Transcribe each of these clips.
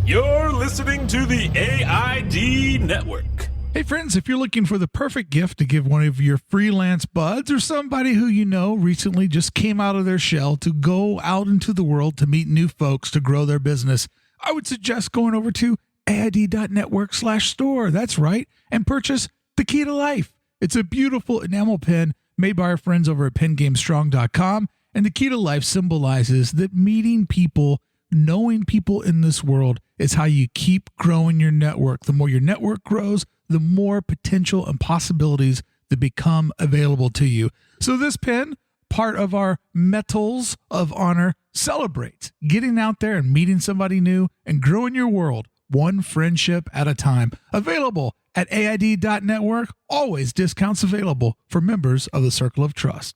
You're listening to the AID Network. Hey friends, if you're looking for the perfect gift to give one of your freelance buds or somebody who you know recently just came out of their shell to go out into the world to meet new folks to grow their business, I would suggest going over to AID.network/store. That's right. And purchase the Key to Life. It's a beautiful enamel pen made by our friends over at pengamestrong.com. And the Key to Life symbolizes that meeting people, knowing people in this world is how you keep growing your network. The more your network grows, the more potential and possibilities that become available to you. So this pen, part of our Metals of Honor, celebrates getting out there and meeting somebody new and growing your world one friendship at a time. Available at AID.network. Always discounts available for members of the Circle of Trust.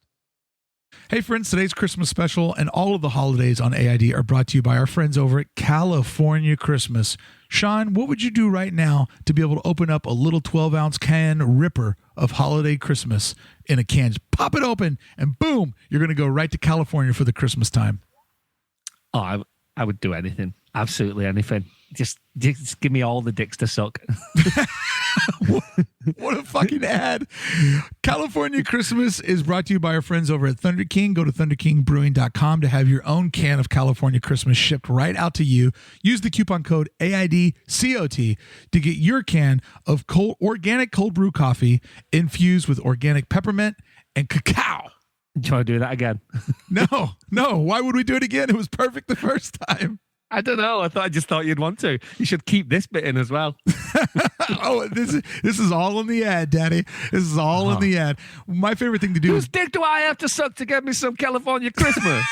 Hey friends, today's Christmas special and all of the holidays on AID are brought to you by our friends over at California Christmas. Sean, what would you do right now to be able to open up a little 12-ounce can ripper of holiday Christmas in a can? Just pop it open and boom, you're going to go right to California for the Christmas time. Oh, I would do anything. Absolutely anything. Just give me all the dicks to suck. What a fucking ad. California Christmas is brought to you by our friends over at Thunder King. Go to thunderkingbrewing.com to have your own can of California Christmas shipped right out to you. Use the coupon code AIDCOT to get your can of organic cold brew coffee infused with organic peppermint and cacao. Do you want to do that again? No. Why would we do it again? It was perfect the first time. I don't know. I just thought you'd want to. You should keep this bit in as well. Oh, this is all in the ad, Daddy. This is all in the ad. My favorite thing to do Whose dick do I have to suck to get me some California Christmas?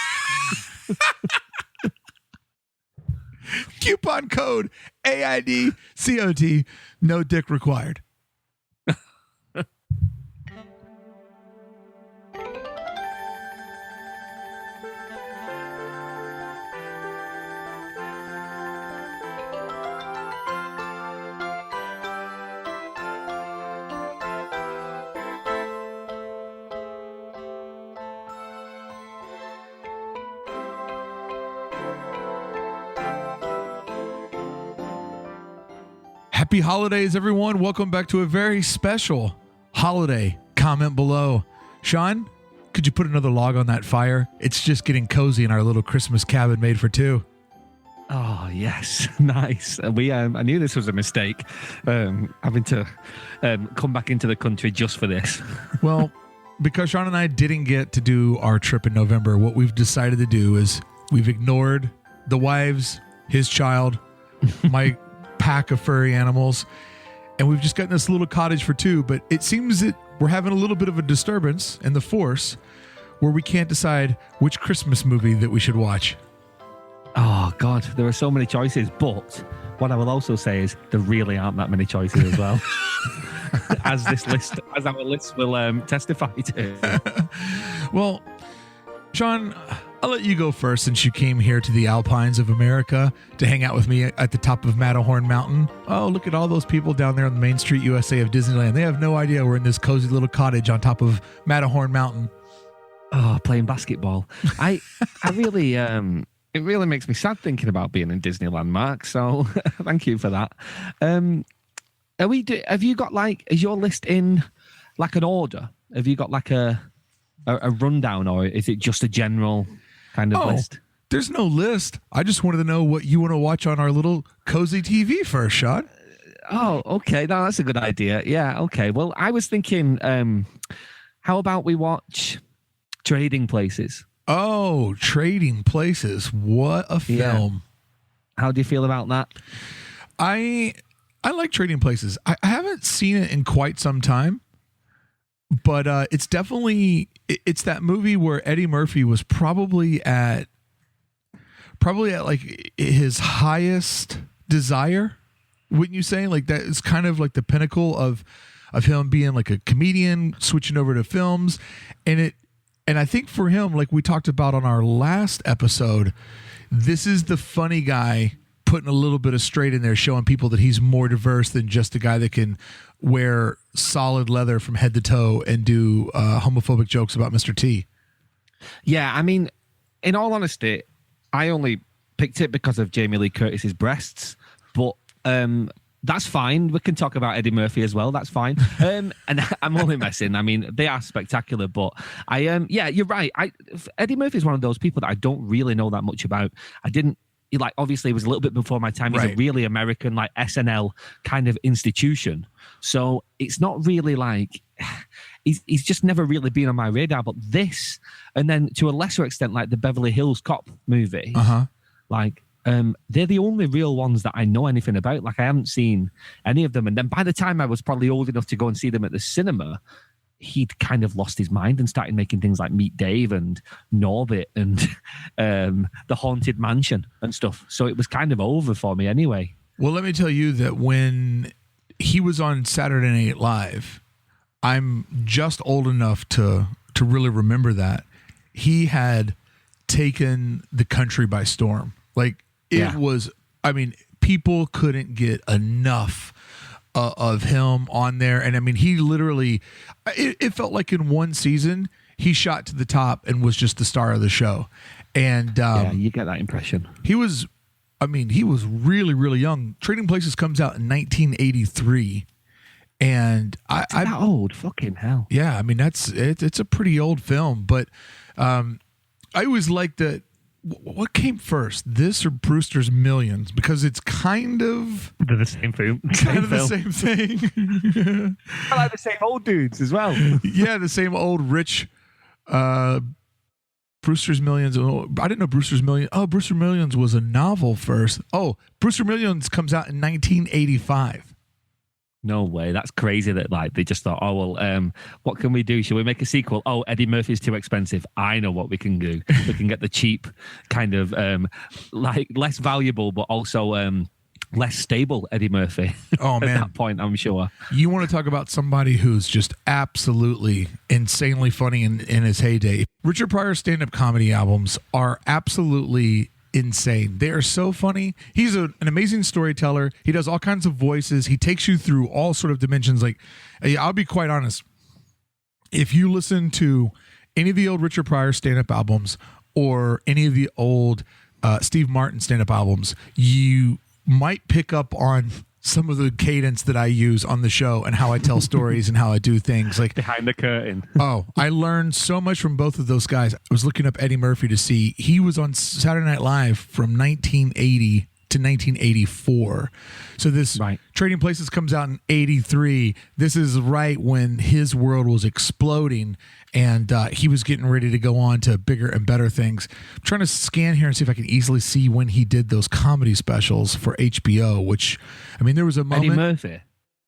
Coupon code AIDCOT. No dick required. Happy holidays, everyone. Welcome back to a very special holiday. Comment below. Sean, could you put another log on that fire? It's just getting cozy in our little Christmas cabin made for two. Oh, yes. Nice. I knew this was a mistake, having to come back into the country just for this. Well, because Sean and I didn't get to do our trip in November, what we've decided to do is we've ignored the wives, his child, my pack of furry animals, and we've just gotten this little cottage for two. But it seems that we're having a little bit of a disturbance in the force where we can't decide which Christmas movie that we should watch. Oh God, there are so many choices, but what I will also say is there really aren't that many choices as well. as our list will testify to. Well, Sean, I'll let you go first since you came here to the Alpines of America to hang out with me at the top of Matterhorn Mountain. Oh, look at all those people down there on the Main Street USA of Disneyland. They have no idea we're in this cozy little cottage on top of Matterhorn Mountain. Oh, playing basketball. I really, it really makes me sad thinking about being in Disneyland, Mark. So thank you for that. Have you got is your list in like an order? Have you got like a rundown, or is it just a general kind of list? There's no list. I just wanted to know what you want to watch on our little cozy TV first, Sean. Oh, okay. No, that's a good idea. Yeah, okay. Well, I was thinking, how about we watch Trading Places? Oh, Trading Places. What a film. Yeah. How do you feel about that? I like Trading Places. I haven't seen it in quite some time. But it's that movie where Eddie Murphy was probably at like his highest desire. Wouldn't you say? Like that is kind of like the pinnacle of him being like a comedian, switching over to films. And I think for him, like we talked about on our last episode, this is the funny guy putting a little bit of straight in there, showing people that he's more diverse than just a guy that can wear solid leather from head to toe and do homophobic jokes about Mr. T. Yeah, I mean, in all honesty, I only picked it because of Jamie Lee Curtis's breasts. But that's fine. We can talk about Eddie Murphy as well. That's fine. And I'm only messing. I mean, they are spectacular, but yeah, you're right. Eddie Murphy is one of those people that I don't really know that much about. Obviously it was a little bit before my time. He's a really American, like SNL kind of institution. So it's not really like, he's just never really been on my radar. But this, and then to a lesser extent, like the Beverly Hills Cop movie, they're the only real ones that I know anything about. Like, I haven't seen any of them. And then by the time I was probably old enough to go and see them at the cinema, he'd kind of lost his mind and started making things like Meet Dave and Norbit and The Haunted Mansion and stuff. So it was kind of over for me anyway. Well, let me tell you that when he was on Saturday Night Live, I'm just old enough to really remember that. He had taken the country by storm. Like, it was, I mean, people couldn't get enough of him on there. And I mean, he literally, it felt like in one season, he shot to the top and was just the star of the show. And you get that impression. He was really, really young. Trading Places comes out in 1983. And I'm that old, fucking hell. Yeah, I mean, it's a pretty old film, but I always liked that. What came first, this or Brewster's Millions? Because it's kind of... They're the same film. The same thing. I like the same old dudes as well. Yeah, the same old rich... Brewster's Millions. Oh, I didn't know Brewster's Millions. Oh, Brewster's Millions was a novel first. Oh, Brewster's Millions comes out in 1985. No way. That's crazy that like they just thought, oh, well, what can we do? Should we make a sequel? Oh, Eddie Murphy's too expensive. I know what we can do. We can get the cheap kind of like less valuable, but also less stable Eddie Murphy. Oh, man. At that point, I'm sure. You want to talk about somebody who's just absolutely insanely funny in his heyday. Richard Pryor's stand-up comedy albums are absolutely insane. They are so funny. He's an amazing storyteller. He does all kinds of voices. He takes you through all sort of dimensions. Like, I'll be quite honest. If you listen to any of the old Richard Pryor stand-up albums or any of the old Steve Martin stand-up albums, you might pick up on some of the cadence that I use on the show and how I tell stories and how I do things. Like behind the curtain. Oh, I learned so much from both of those guys. I was looking up Eddie Murphy to see he was on Saturday Night Live from 1980 to 1984. So this Trading Places comes out in 83. This is right when his world was exploding and he was getting ready to go on to bigger and better things. I'm trying to scan here and see if I can easily see when he did those comedy specials for HBO, which, I mean, there was a moment.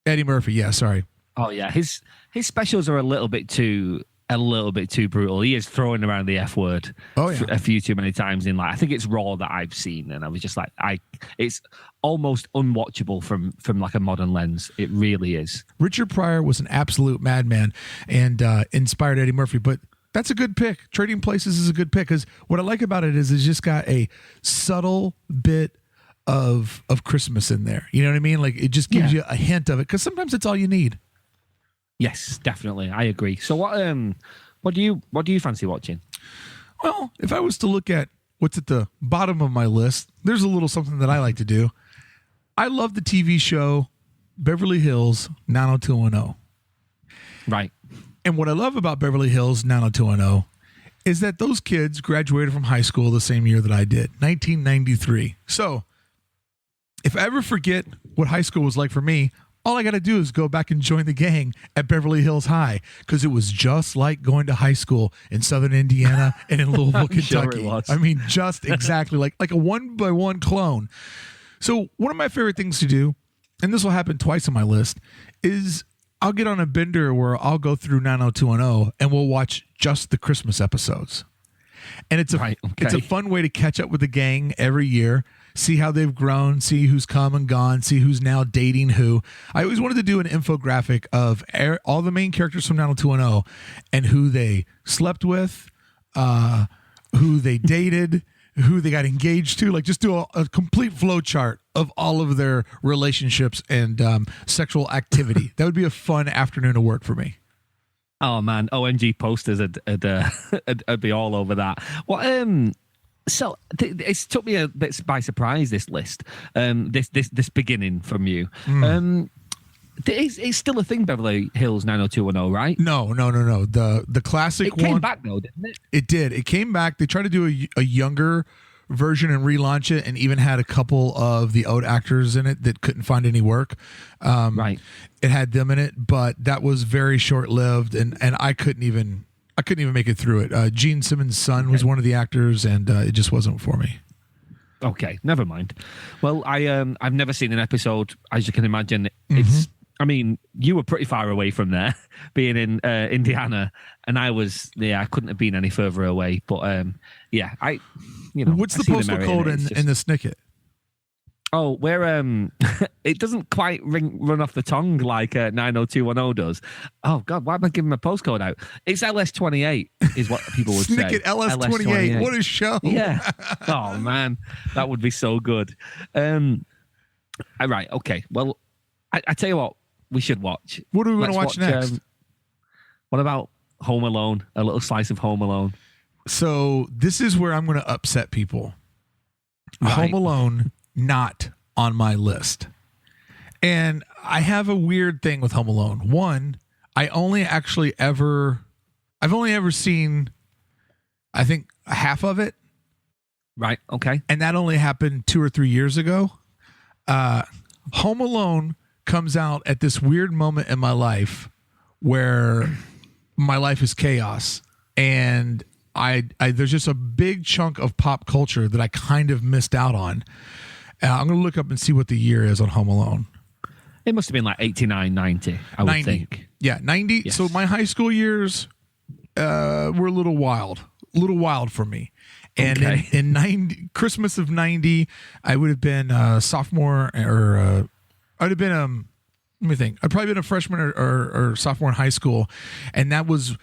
Eddie Murphy. Yeah. Sorry. Oh yeah. His specials are a little bit too brutal. He is throwing around the F word a few too many times in, like, I think it's Raw that I've seen, and I was just like, it's almost unwatchable from like a modern lens. It really is. Richard Pryor was an absolute madman and inspired Eddie Murphy, but that's a good pick. Trading Places is a good pick because what I like about it is it's just got a subtle bit of Christmas in there. You know what I mean? Like, it just gives you a hint of it because sometimes it's all you need. Yes, definitely. I agree. So what do you fancy watching? Well, if I was to look at what's at the bottom of my list, there's a little something that I like to do. I love the TV show Beverly Hills 90210. Right. And what I love about Beverly Hills 90210 is that those kids graduated from high school the same year that I did, 1993. So if I ever forget what high school was like for me, all I got to do is go back and join the gang at Beverly Hills High because it was just like going to high school in Southern Indiana and in Louisville, Kentucky. Sure, I mean, just exactly like a one-by-one clone. So one of my favorite things to do, and this will happen twice on my list, is I'll get on a bender where I'll go through 90210 and we'll watch just the Christmas episodes. And it's a fun way to catch up with the gang every year. See how they've grown, see who's come and gone, see who's now dating who. I always wanted to do an infographic of all the main characters from 90210 and who they slept with, who they dated, who they got engaged to. Like, just do a complete flow chart of all of their relationships and sexual activity. That would be a fun afternoon of work for me. Oh man, OMG posters would be all over that. So it's took me a bit by surprise, this list, this beginning from you. It's still a thing, Beverly Hills 90210, right? No. The classic one. It came back though, didn't it? It did. It came back. They tried to do a younger version and relaunch it, and even had a couple of the old actors in it that couldn't find any work. Right. It had them in it, but that was very short lived, and I couldn't even make it through it. Gene Simmons' son was one of the actors, and it just wasn't for me. Okay, never mind. Well, I've never seen an episode, as you can imagine. It's, I mean, you were pretty far away from there, being in Indiana, and I couldn't have been any further away. But what's the postal code in the Snicket? Oh, where it doesn't quite run off the tongue like 90210 does. Oh God, why am I giving my postcode out? It's LS28 is what people would say. Snicket LS28. What a show! Yeah. Oh man, that would be so good. All right. Okay. Well, I tell you what, we should watch. What do we want to watch next? What about Home Alone? A little slice of Home Alone. So this is where I'm going to upset people. Right. Home Alone, not on my list. And I have a weird thing with Home Alone. One, I've only ever seen, I think, half of it. Right. Okay. And that only happened 2 or 3 years ago. Home Alone comes out at this weird moment in my life where my life is chaos, and I there's just a big chunk of pop culture that I kind of missed out on. I'm going to look up and see what the year is on Home Alone. It must have been like 89, 90, I would think. Yeah, 90. Yes. So my high school years were a little wild for me. And okay. in 90, Christmas of 90, I would have been a sophomore, or I'd have been, let me think. I'd probably been a freshman or sophomore in high school. And that was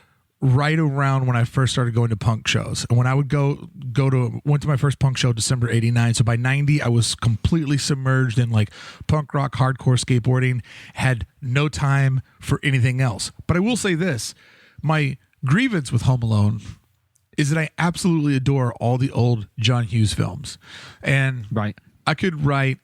right around when I first started going to punk shows. And when I would went to my first punk show December 89. So by 90, I was completely submerged in like punk rock, hardcore skateboarding, had no time for anything else. But I will say this, my grievance with Home Alone is that I absolutely adore all the old John Hughes films. And right. I could write,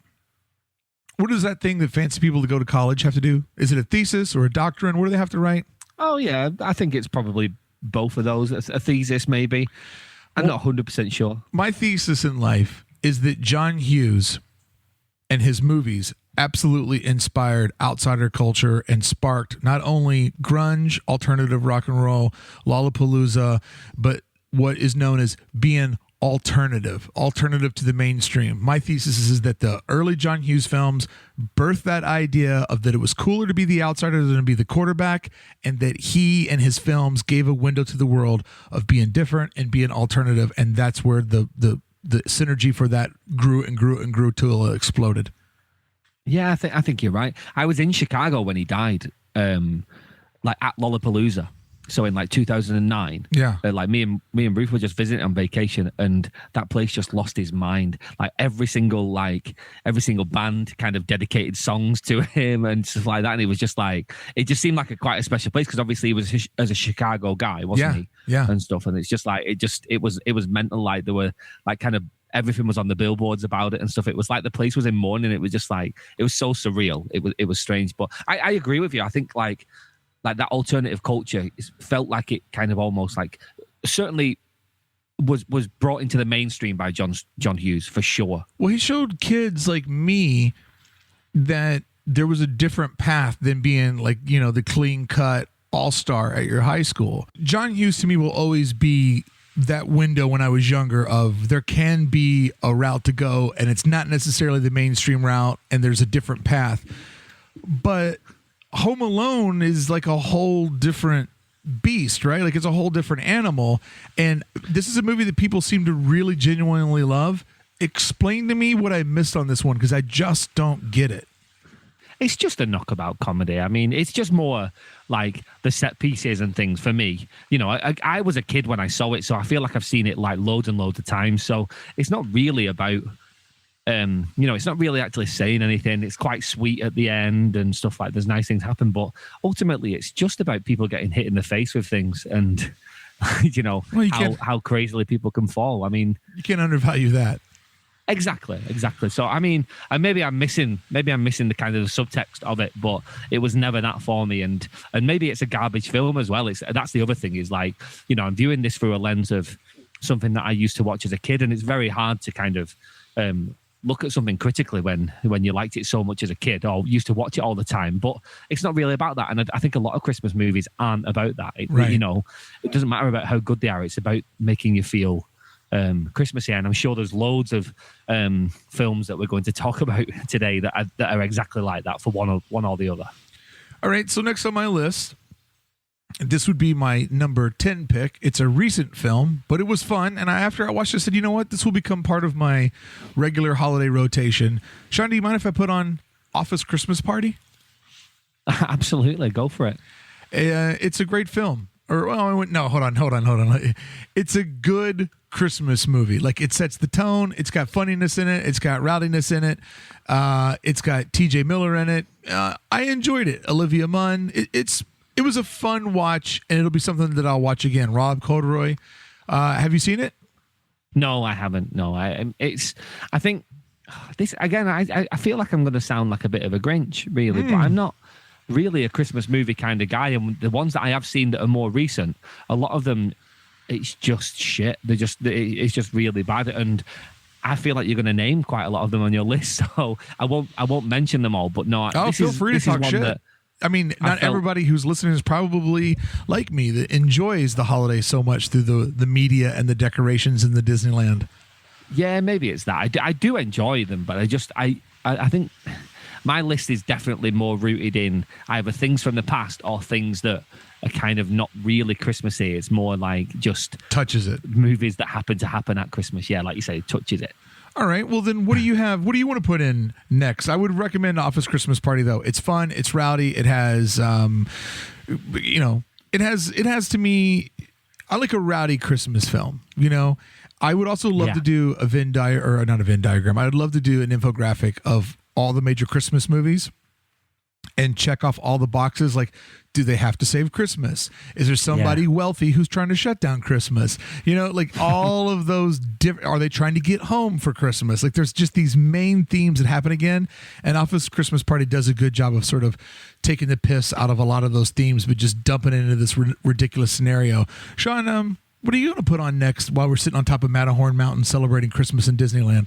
what is that thing that fancy people that go to college have to do? Is it a thesis or a doctrine? What do they have to write? Oh, yeah. I think it's probably both of those. A thesis, maybe. I'm not 100% sure. My thesis in life is that John Hughes and his movies absolutely inspired outsider culture and sparked not only grunge, alternative rock and roll, Lollapalooza, but what is known as being alternative to the mainstream. My thesis is that the early John Hughes films birthed that idea of that it was cooler to be the outsider than to be the quarterback, and that he and his films gave a window to the world of being different and being alternative, and that's where the synergy for that grew till it exploded. Yeah, I think you're right. I was in Chicago when he died, like at Lollapalooza. So in like 2009, like me and Ruth were just visiting on vacation, and that place just lost his mind. Like every single band kind of dedicated songs to him and stuff like that. And it was just like, it just seemed like quite a special place because obviously he was as a Chicago guy, wasn't he? Yeah, and stuff. And it's just like it was mental. Like there were like kind of everything was on the billboards about it and stuff. It was like the place was in mourning. It was just like it was so surreal. It was strange. But I agree with you. I think like that alternative culture felt like it kind of almost like certainly was brought into the mainstream by John Hughes for sure. Well, he showed kids like me that there was a different path than being like, you know, the clean cut all-star at your high school. John Hughes to me will always be that window when I was younger of there can be a route to go and it's not necessarily the mainstream route and there's a different path. But Home Alone is like a whole different beast, right? Like it's a whole different animal. And this is a movie that people seem to really genuinely love. Explain to me what I missed on this one, because I just don't get it. It's just a knockabout comedy. I mean, it's just more like the set pieces and things for me. You know, I was a kid when I saw it, so I feel like I've seen it like loads and loads of times. So it's not really about... it's not really actually saying anything. It's quite sweet at the end and stuff like there's nice things happen, but ultimately it's just about people getting hit in the face with things. And you know, Well, you how crazily people can fall. I mean, you can't undervalue that. Exactly. So I mean, and maybe I'm missing the kind of the subtext of it, but it was never that for me. And maybe it's a garbage film as well. That's the other thing is like, you know, I'm viewing this through a lens of something that I used to watch as a kid, and it's very hard to kind of look at something critically when you liked it so much as a kid or used to watch it all the time. But it's not really about that, and I think a lot of Christmas movies aren't about that. Right. You know, it doesn't matter about how good they are. It's about making you feel Christmassy, and I'm sure there's loads of films that we're going to talk about today that are exactly like that for one or the other. All right, so next on my list, this would be my number 10 pick. It's a recent film, but it was fun, and after I watched it, I said, you know what, this will become part of my regular holiday rotation. Sean, do you mind if I put on Office Christmas Party? Absolutely, go for it. It's a great film. No, hold on. It's a good Christmas movie. Like, it sets the tone. It's got funniness in it. It's got rowdiness in it. It's got T.J. Miller in it. I enjoyed it. Olivia Munn. It was a fun watch, and it'll be something that I'll watch again. Rob Corduroy. Have you seen it? No, I haven't. No, I think this again. I feel like I'm going to sound like a bit of a Grinch, really, but I'm not really a Christmas movie kind of guy. And the ones that I have seen that are more recent, a lot of them, it's just shit. It's just really bad. And I feel like you're going to name quite a lot of them on your list, so I won't mention them all. But no, feel free to talk shit. I mean, not everybody who's listening is probably like me that enjoys the holiday so much through the media and the decorations in the Disneyland. Yeah, maybe it's that. I do enjoy them, but I think my list is definitely more rooted in either things from the past or things that are kind of not really Christmassy. It's more like just touches it. Movies that happen to happen at Christmas. Yeah, like you say, touches it. All right. Well, then what do you have? What do you want to put in next? I would recommend Office Christmas Party, though. It's fun. It's rowdy. It has, it has to me, I like a rowdy Christmas film, you know. I would also love to do a Venn diagram, or not a Venn diagram. I would love to do an infographic of all the major Christmas movies and check off all the boxes. Like, do they have to save Christmas? Is there somebody wealthy who's trying to shut down Christmas? You know, like all of those are they trying to get home for Christmas? Like, there's just these main themes that happen again. And Office Christmas Party does a good job of sort of taking the piss out of a lot of those themes, but just dumping it into this ridiculous scenario. Sean, what are you going to put on next while we're sitting on top of Matterhorn Mountain celebrating Christmas in Disneyland?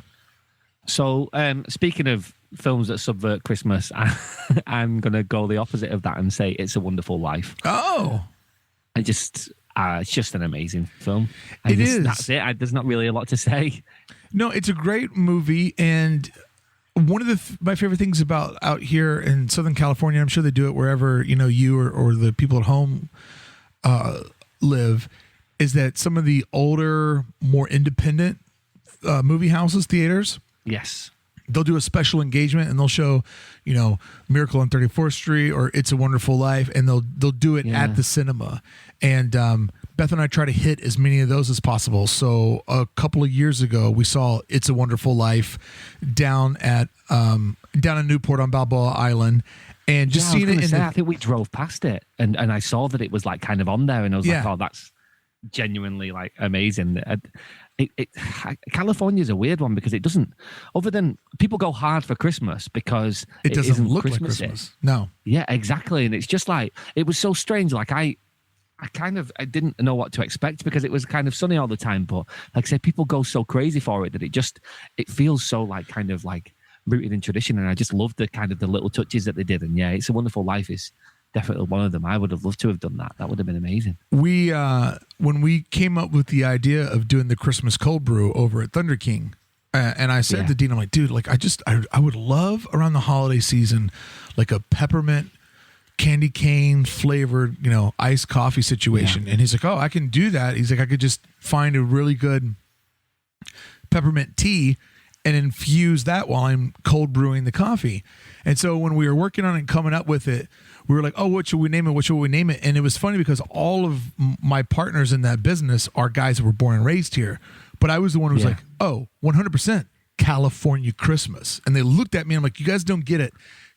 So, speaking of films that subvert Christmas, I'm going to go the opposite of that and say It's a Wonderful Life. Oh. It's just an amazing film. It is. That's it. There's not really a lot to say. No, it's a great movie. And one of my favorite things about out here in Southern California, I'm sure they do it wherever, you know, you or the people at home live, is that some of the older, more independent movie houses, theaters, yes, they'll do a special engagement and they'll show, you know, Miracle on 34th Street or It's a Wonderful Life, and they'll do it at the cinema. And Beth and I try to hit as many of those as possible. So a couple of years ago, we saw It's a Wonderful Life down in Newport on Balboa Island. And just seeing it I think we drove past it and I saw that it was like kind of on there, and I was like, oh, that's genuinely like amazing. California is a weird one because it doesn't, other than people go hard for Christmas because it doesn't isn't look Christmas. Like Christmas. No. Yeah, exactly. And it's just like, it was so strange. Like I didn't know what to expect because it was kind of sunny all the time. But like I said, people go so crazy for it that it feels so like kind of like rooted in tradition. And I just love the kind of the little touches that they did. And yeah, It's a Wonderful Life is definitely one of them. I would have loved to have done that. That would have been amazing. We, when we came up with the idea of doing the Christmas cold brew over at Thunder King, and I said to Dean, I'm like, dude, like I would love around the holiday season, like a peppermint candy cane flavored, you know, iced coffee situation. And he's like, oh, I can do that. He's like, I could just find a really good peppermint tea and infuse that while I'm cold brewing the coffee. And so when we were working on it and coming up with it, we were like, oh, what should we name it? What should we name it? And it was funny because all of my partners in that business are guys that were born and raised here. But I was the one who was like, oh, 100% California Christmas. And they looked at me and I'm like, you guys don't get it.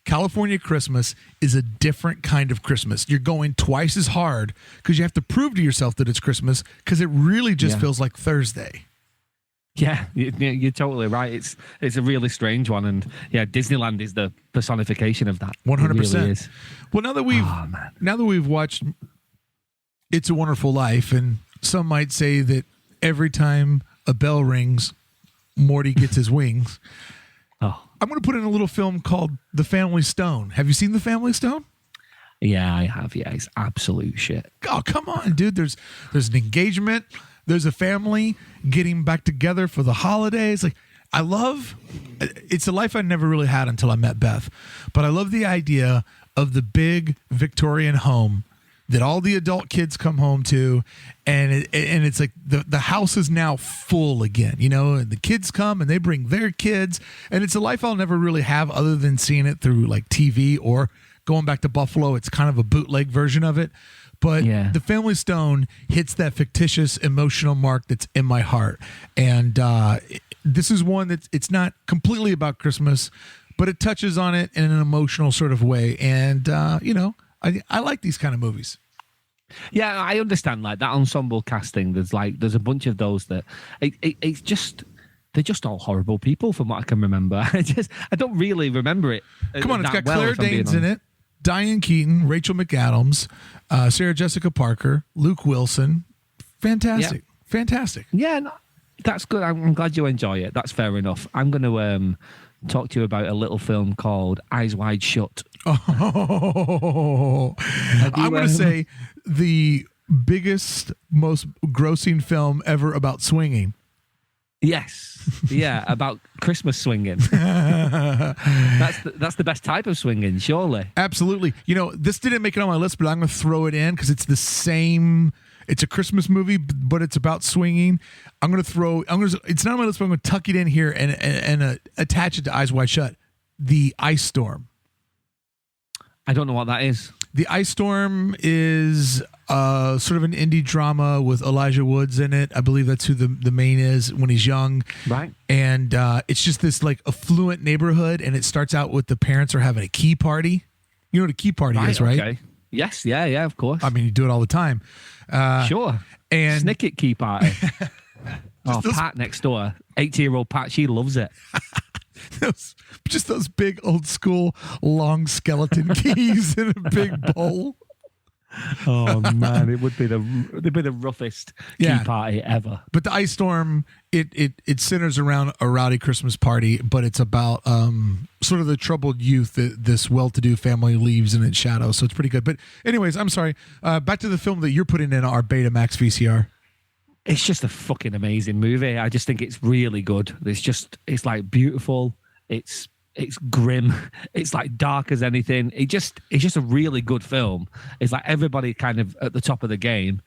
California Christmas is a different kind of Christmas. You're going twice as hard because you have to prove to yourself that it's Christmas because it really just feels like Thursday. Yeah, you're totally right. It's a really strange one, and Disneyland is the personification of that. 100%. Really is. Well, now that we've watched It's a Wonderful Life, and some might say that every time a bell rings, Morty gets his wings. Oh, I'm going to put in a little film called The Family Stone. Have you seen The Family Stone? yeah, I have. Yeah, it's absolute shit. Oh, come on, dude. There's an engagement. There's a family getting back together for the holidays. Like, it's a life I never really had until I met Beth. But I love the idea of the big Victorian home that all the adult kids come home to, and it's like the house is now full again, and the kids come and they bring their kids, and it's a life I'll never really have other than seeing it through like TV or going back to Buffalo. It's kind of a bootleg version of it. But The Family Stone hits that fictitious emotional mark that's in my heart. And this is one that it's not completely about Christmas, but it touches on it in an emotional sort of way. And, I like these kind of movies. Yeah, I understand like that ensemble casting. There's a bunch of those that it's just... They're just all horrible people from what I can remember. I don't really remember it. Come on, it's got Claire Danes in it. Diane Keaton, Rachel McAdams, Sarah Jessica Parker, Luke Wilson. Fantastic. Yeah. Fantastic. Yeah, no, that's good. I'm glad you enjoy it. That's fair enough. I'm going to talk to you about a little film called Eyes Wide Shut. Oh, I'm going to say the biggest, most grossing film ever about swinging. Yes. Yeah, about Christmas swinging. That's the best type of swinging, surely. Absolutely. This didn't make it on my list, but I'm going to throw it in because it's the same. It's a Christmas movie, but it's about swinging. It's not on my list, but I'm going to tuck it in here and attach it to Eyes Wide Shut. The Ice Storm. I don't know what that is. The Ice Storm is sort of an indie drama with Elijah Woods in it. I believe that's who the main is when he's young. Right. And it's just this like affluent neighborhood, and it starts out with the parents are having a key party. You know what a key party is, right? Okay. Yes. Yeah, of course. I mean, you do it all the time. Sure. And Snicket key party. Pat next door, 80-year-old Pat, she loves it. Those big old school long skeleton keys in a big bowl. Oh man, it'd be the roughest key party ever. But the Ice Storm, it centers around a rowdy Christmas party, but it's about sort of the troubled youth that this well-to-do family leaves in its shadow. So it's pretty good. But anyways, I'm sorry. Back to the film that you're putting in our Betamax VCR. It's just a fucking amazing movie. I just think it's really good. It's like beautiful. It's grim. It's like dark as anything. It's just a really good film. It's like everybody kind of at the top of the game,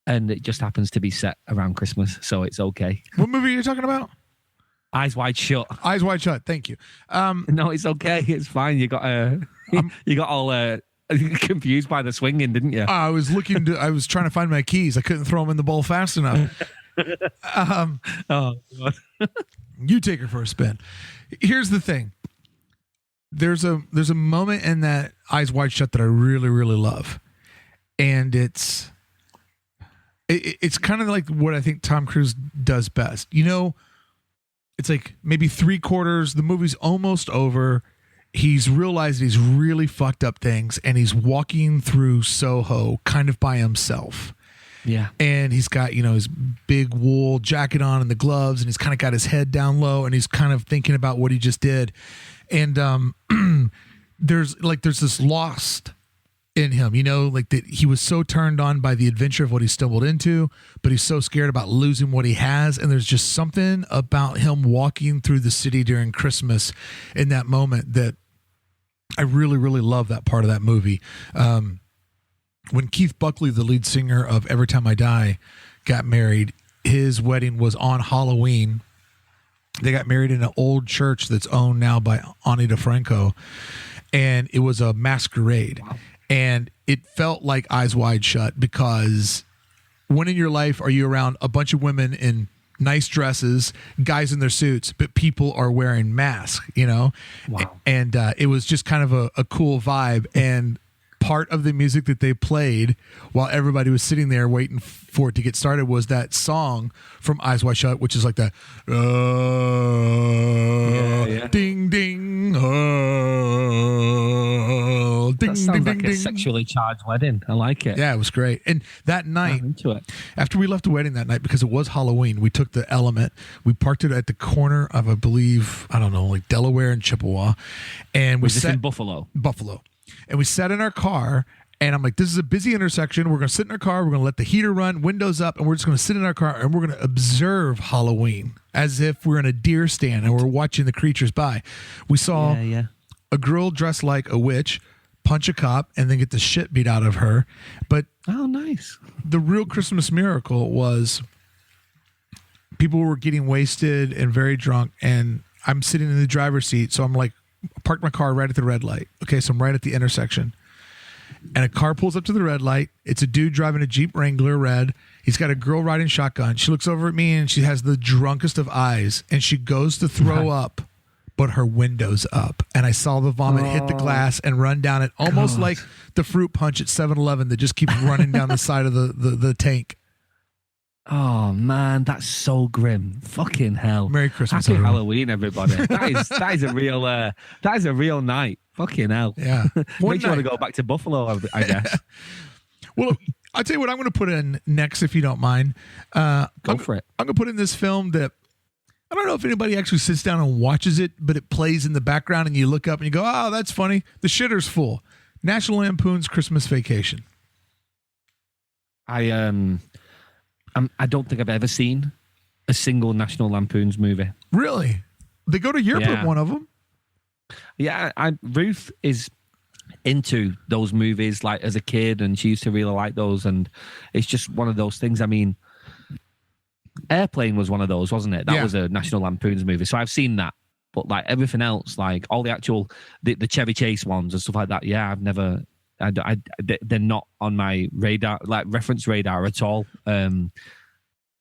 and it just happens to be set around Christmas, so it's okay. What movie are you talking about? Eyes Wide Shut. Eyes Wide Shut. Thank you. No, it's okay. It's fine. You got all confused by the swinging, didn't you? I was trying to find my keys. I couldn't throw them in the bowl fast enough. Oh God. You take her for a spin. Here's the thing. There's a moment in that Eyes Wide Shut that I really, really love. And it's kind of like what I think Tom Cruise does best. It's like maybe 3/4, the movie's almost over. He's realized he's really fucked up things, and he's walking through Soho kind of by himself. Yeah. And he's got, his big wool jacket on and the gloves, and he's kind of got his head down low, and he's kind of thinking about what he just did. And there's this lost in him, like that he was so turned on by the adventure of what he stumbled into, but he's so scared about losing what he has. And there's just something about him walking through the city during Christmas in that moment that I really, really love that part of that movie. When Keith Buckley, the lead singer of Every Time I Die, got married, his wedding was on Halloween. They got married in an old church that's owned now by Ani DeFranco, and it was a masquerade. Wow. And it felt like Eyes Wide Shut, because when in your life are you around a bunch of women in nice dresses, guys in their suits, but people are wearing masks, Wow. And it was just kind of a cool vibe. And part of the music that they played while everybody was sitting there waiting for it to get started was that song from Eyes Wide Shut, which is like that ding ding ding That sounds ding like ding a ding. sexually charged wedding. I like it. Yeah, it was great. And that night, I'm into it. after we left the wedding that night, because it was Halloween, we took the Element. We parked it at the corner of, I believe, I don't know, like Delaware and Chippewa. And we Was this sat in Buffalo? Buffalo. And we sat in our car, and I'm like, this is a busy intersection. We're going to sit in our car. We're going to let the heater run, windows up, and we're just going to sit in our car, and we're going to observe Halloween as if we're in a deer stand and we're watching the creatures by. We saw a girl dressed like a witch punch a cop and then get the shit beat out of her. But Oh, nice. the real Christmas miracle was people were getting wasted and very drunk, and I'm sitting in the driver's seat. So I'm like, parked my car right at the red light. Okay, so I'm right at the intersection. And a car pulls up to the red light. It's a dude driving a Jeep Wrangler red. He's got a girl riding shotgun. She looks over at me and she has the drunkest of eyes. And she goes to throw up, but her window's up. And I saw the vomit hit the glass and run down it, almost like the fruit punch at 7-Eleven that just keeps running down the side of the tank. Oh man, that's so grim. Fucking hell. Merry Christmas, Happy everyone. Halloween, everybody. That is a real night. Fucking hell. Yeah. Makes you want to go back to Buffalo, I guess. Well, I'll tell you what I'm going to put in next, if you don't mind. Go for it. I'm going to put in this film that I don't know if anybody actually sits down and watches it, but it plays in the background and you look up and you go, oh, that's funny. The shitter's full. National Lampoon's Christmas Vacation. I don't think I've ever seen a single National Lampoon's movie. Really? They go to Europe with one of them? Yeah, Ruth is into those movies like as a kid, and she used to really like those, and it's just one of those things. I mean, Airplane was one of those, wasn't it? That was a National Lampoon's movie, so I've seen that. But like everything else, like all the actual the Chevy Chase ones and stuff like that, yeah, I've never. They're not on my radar, like reference radar at all.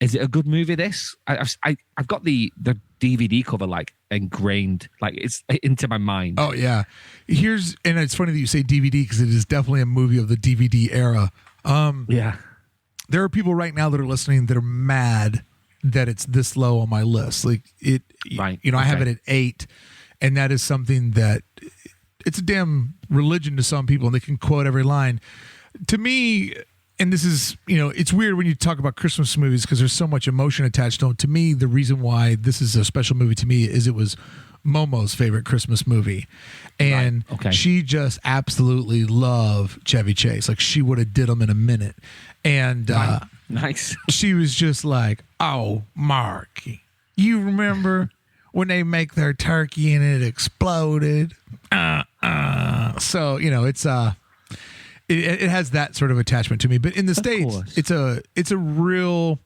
Is it a good movie? This I've got the DVD cover like ingrained, like it's into my mind. Oh yeah, and it's funny that you say DVD because it is definitely a movie of the DVD era. Yeah, there are people right now that are listening that are mad that it's this low on my list. Like it, right? I have it at 8, and that is something that it's a damn religion to some people, and they can quote every line. To me, and this is, it's weird when you talk about Christmas movies because there's so much emotion attached to them. To me, the reason why this is a special movie to me is it was Momo's favorite Christmas movie. And she just absolutely loved Chevy Chase. Like she would have did him in a minute. And nice. She she was just like, oh, Mark, you remember when they make their turkey and it exploded? So, it's it has that sort of attachment to me, but in the States, it's a real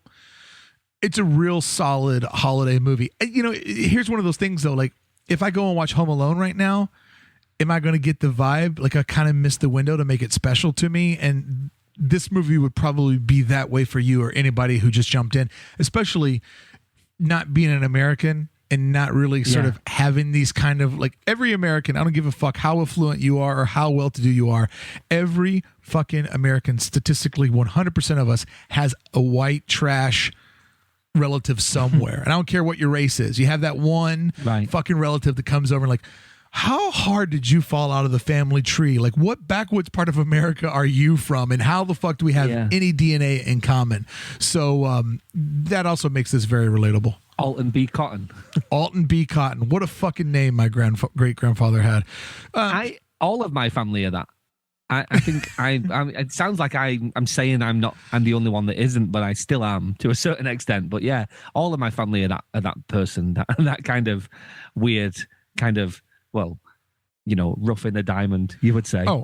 solid holiday movie. Here's one of those things though. Like if I go and watch Home Alone right now, am I going to get the vibe? Like I kind of missed the window to make it special to me. And this movie would probably be that way for you or anybody who just jumped in, especially not being an American and not really sort of having these kind of like every American, I don't give a fuck how affluent you are or how well-to-do you are. Every fucking American, statistically 100% of us has a white trash relative somewhere. And I don't care what your race is. You have that one fucking relative that comes over and like, how hard did you fall out of the family tree? Like what backwoods part of America are you from? And how the fuck do we have any DNA in common? So that also makes this very relatable. Alton B. Cotton. Alton B. Cotton. What a fucking name my great-grandfather had. All of my family are that. I think it sounds like I'm saying I'm the only one that isn't, but I still am to a certain extent. But yeah, all of my family are that person, that kind of weird, kind of, well, rough in the diamond, you would say. Oh,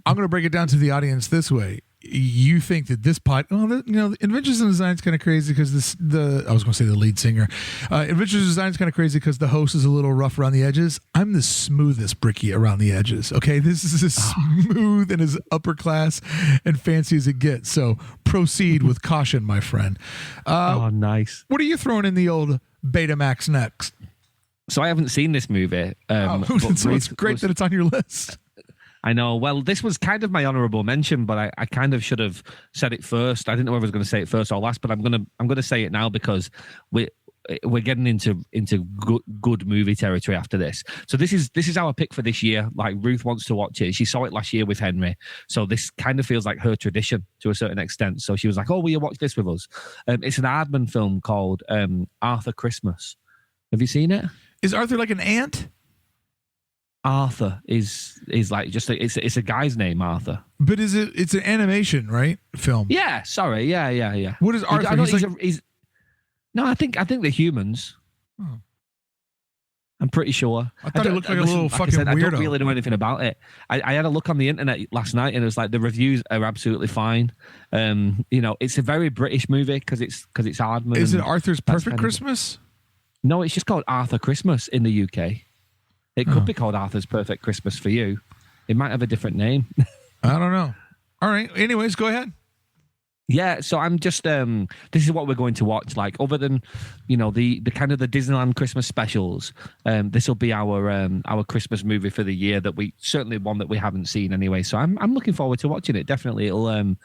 I'm going to break it down to the audience this way. you think that this Adventures in Design is kind of crazy because I was going to say the lead singer. Adventures in Design is kind of crazy because the host is a little rough around the edges. I'm the smoothest Brickey around the edges. Okay, this is as smooth and as upper class and fancy as it gets. So proceed with caution, my friend. Nice. What are you throwing in the old Betamax next? So I haven't seen this movie. So it's great that it's on your list. I know. Well, this was kind of my honourable mention, but I kind of should have said it first. I didn't know if I was going to say it first or last, but I'm gonna say it now because we're getting into good movie territory after this. So this is our pick for this year. Like Ruth wants to watch it. She saw it last year with Henry, so this kind of feels like her tradition to a certain extent. So she was like, "Oh, will you watch this with us?" It's an Aardman film called Arthur Christmas. Have you seen it? Is Arthur like an ant? Arthur is like just it's a guy's name, Arthur. But it's an animation, right? Film. Yeah, sorry. Yeah. What is Arthur? No, I think they're humans. Oh. I'm pretty sure. I thought it looked like a little fucking weirdo. I don't really know anything about it. I had a look on the internet last night, and it was like the reviews are absolutely fine. It's a very British movie because it's Aardman. Is it Arthur's Perfect Christmas? No, it's just called Arthur Christmas in the UK. It could be called Arthur's Perfect Christmas for you. It might have a different name. I don't know. All right. Anyways, go ahead. Yeah, so I'm just this is what we're going to watch. Like other than the kind of the Disneyland Christmas specials, this will be our Christmas movie for the year that we certainly one that we haven't seen anyway. So I'm looking forward to watching it. Definitely, it'll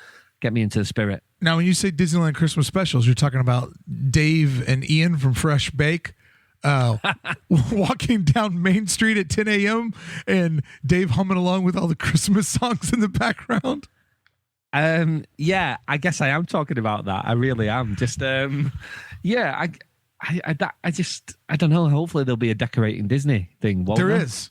get me into the spirit. Now, when you say Disneyland Christmas specials, you're talking about Dave and Ian from Fresh Bake. Walking down Main Street at 10 a.m. and Dave humming along with all the Christmas songs in the background. Yeah, I guess I am talking about that. I really am. Just I don't know. Hopefully there'll be a decorating Disney thing. There is.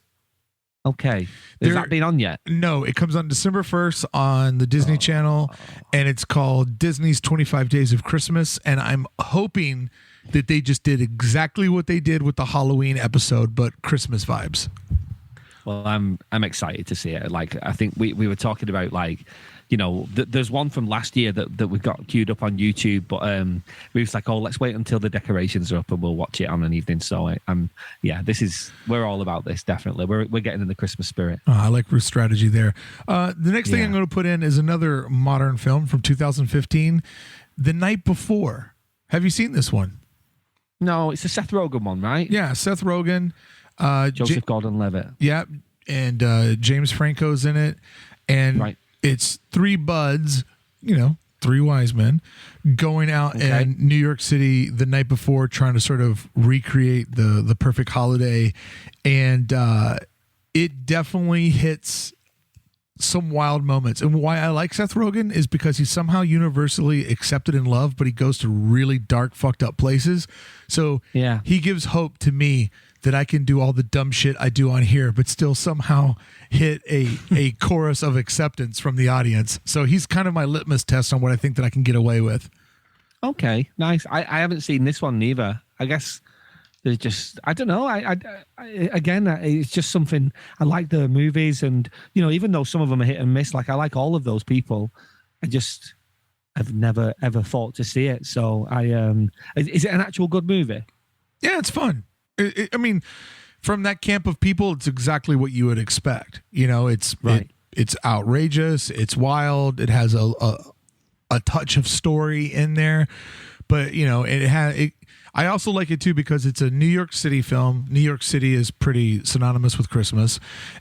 Okay. Has that been on yet? No, it comes on December 1st on the Disney Channel, and it's called Disney's 25 Days of Christmas. And I'm hoping that they just did exactly what they did with the Halloween episode, but Christmas vibes. Well, I'm excited to see it. Like, I think we were talking about, like, there's one from last year that we got queued up on YouTube, but we was like, oh, let's wait until the decorations are up and we'll watch it on an evening. So we're all about this. Definitely, we're getting in the Christmas spirit. Oh, I like Ruth's strategy there. The next thing I'm going to put in is another modern film from 2015, The Night Before. Have you seen this one? No, it's a Seth Rogen one, right? Yeah, Seth Rogen, Joseph Gordon-Levitt. Yeah, and James Franco's in it, and it's three buds, three wise men, going out in New York City the night before, trying to sort of recreate the perfect holiday, and it definitely hits some wild moments. And why I like Seth Rogen is because he's somehow universally accepted and loved, but he goes to really dark, fucked up places. So he gives hope to me that I can do all the dumb shit I do on here, but still somehow hit a chorus of acceptance from the audience. So he's kind of my litmus test on what I think that I can get away with. Okay, nice. I haven't seen this one neither. I guess there's just, I don't know. Again, it's just something. I like the movies, and even though some of them are hit and miss, like I like all of those people. I've never ever thought to see it. So is it an actual good movie? Yeah, it's fun. I mean, from that camp of people, it's exactly what you would expect. It's it's outrageous. It's wild. It has a touch of story in there, but it has. I also like it too because it's a New York City film. New York City is pretty synonymous with Christmas,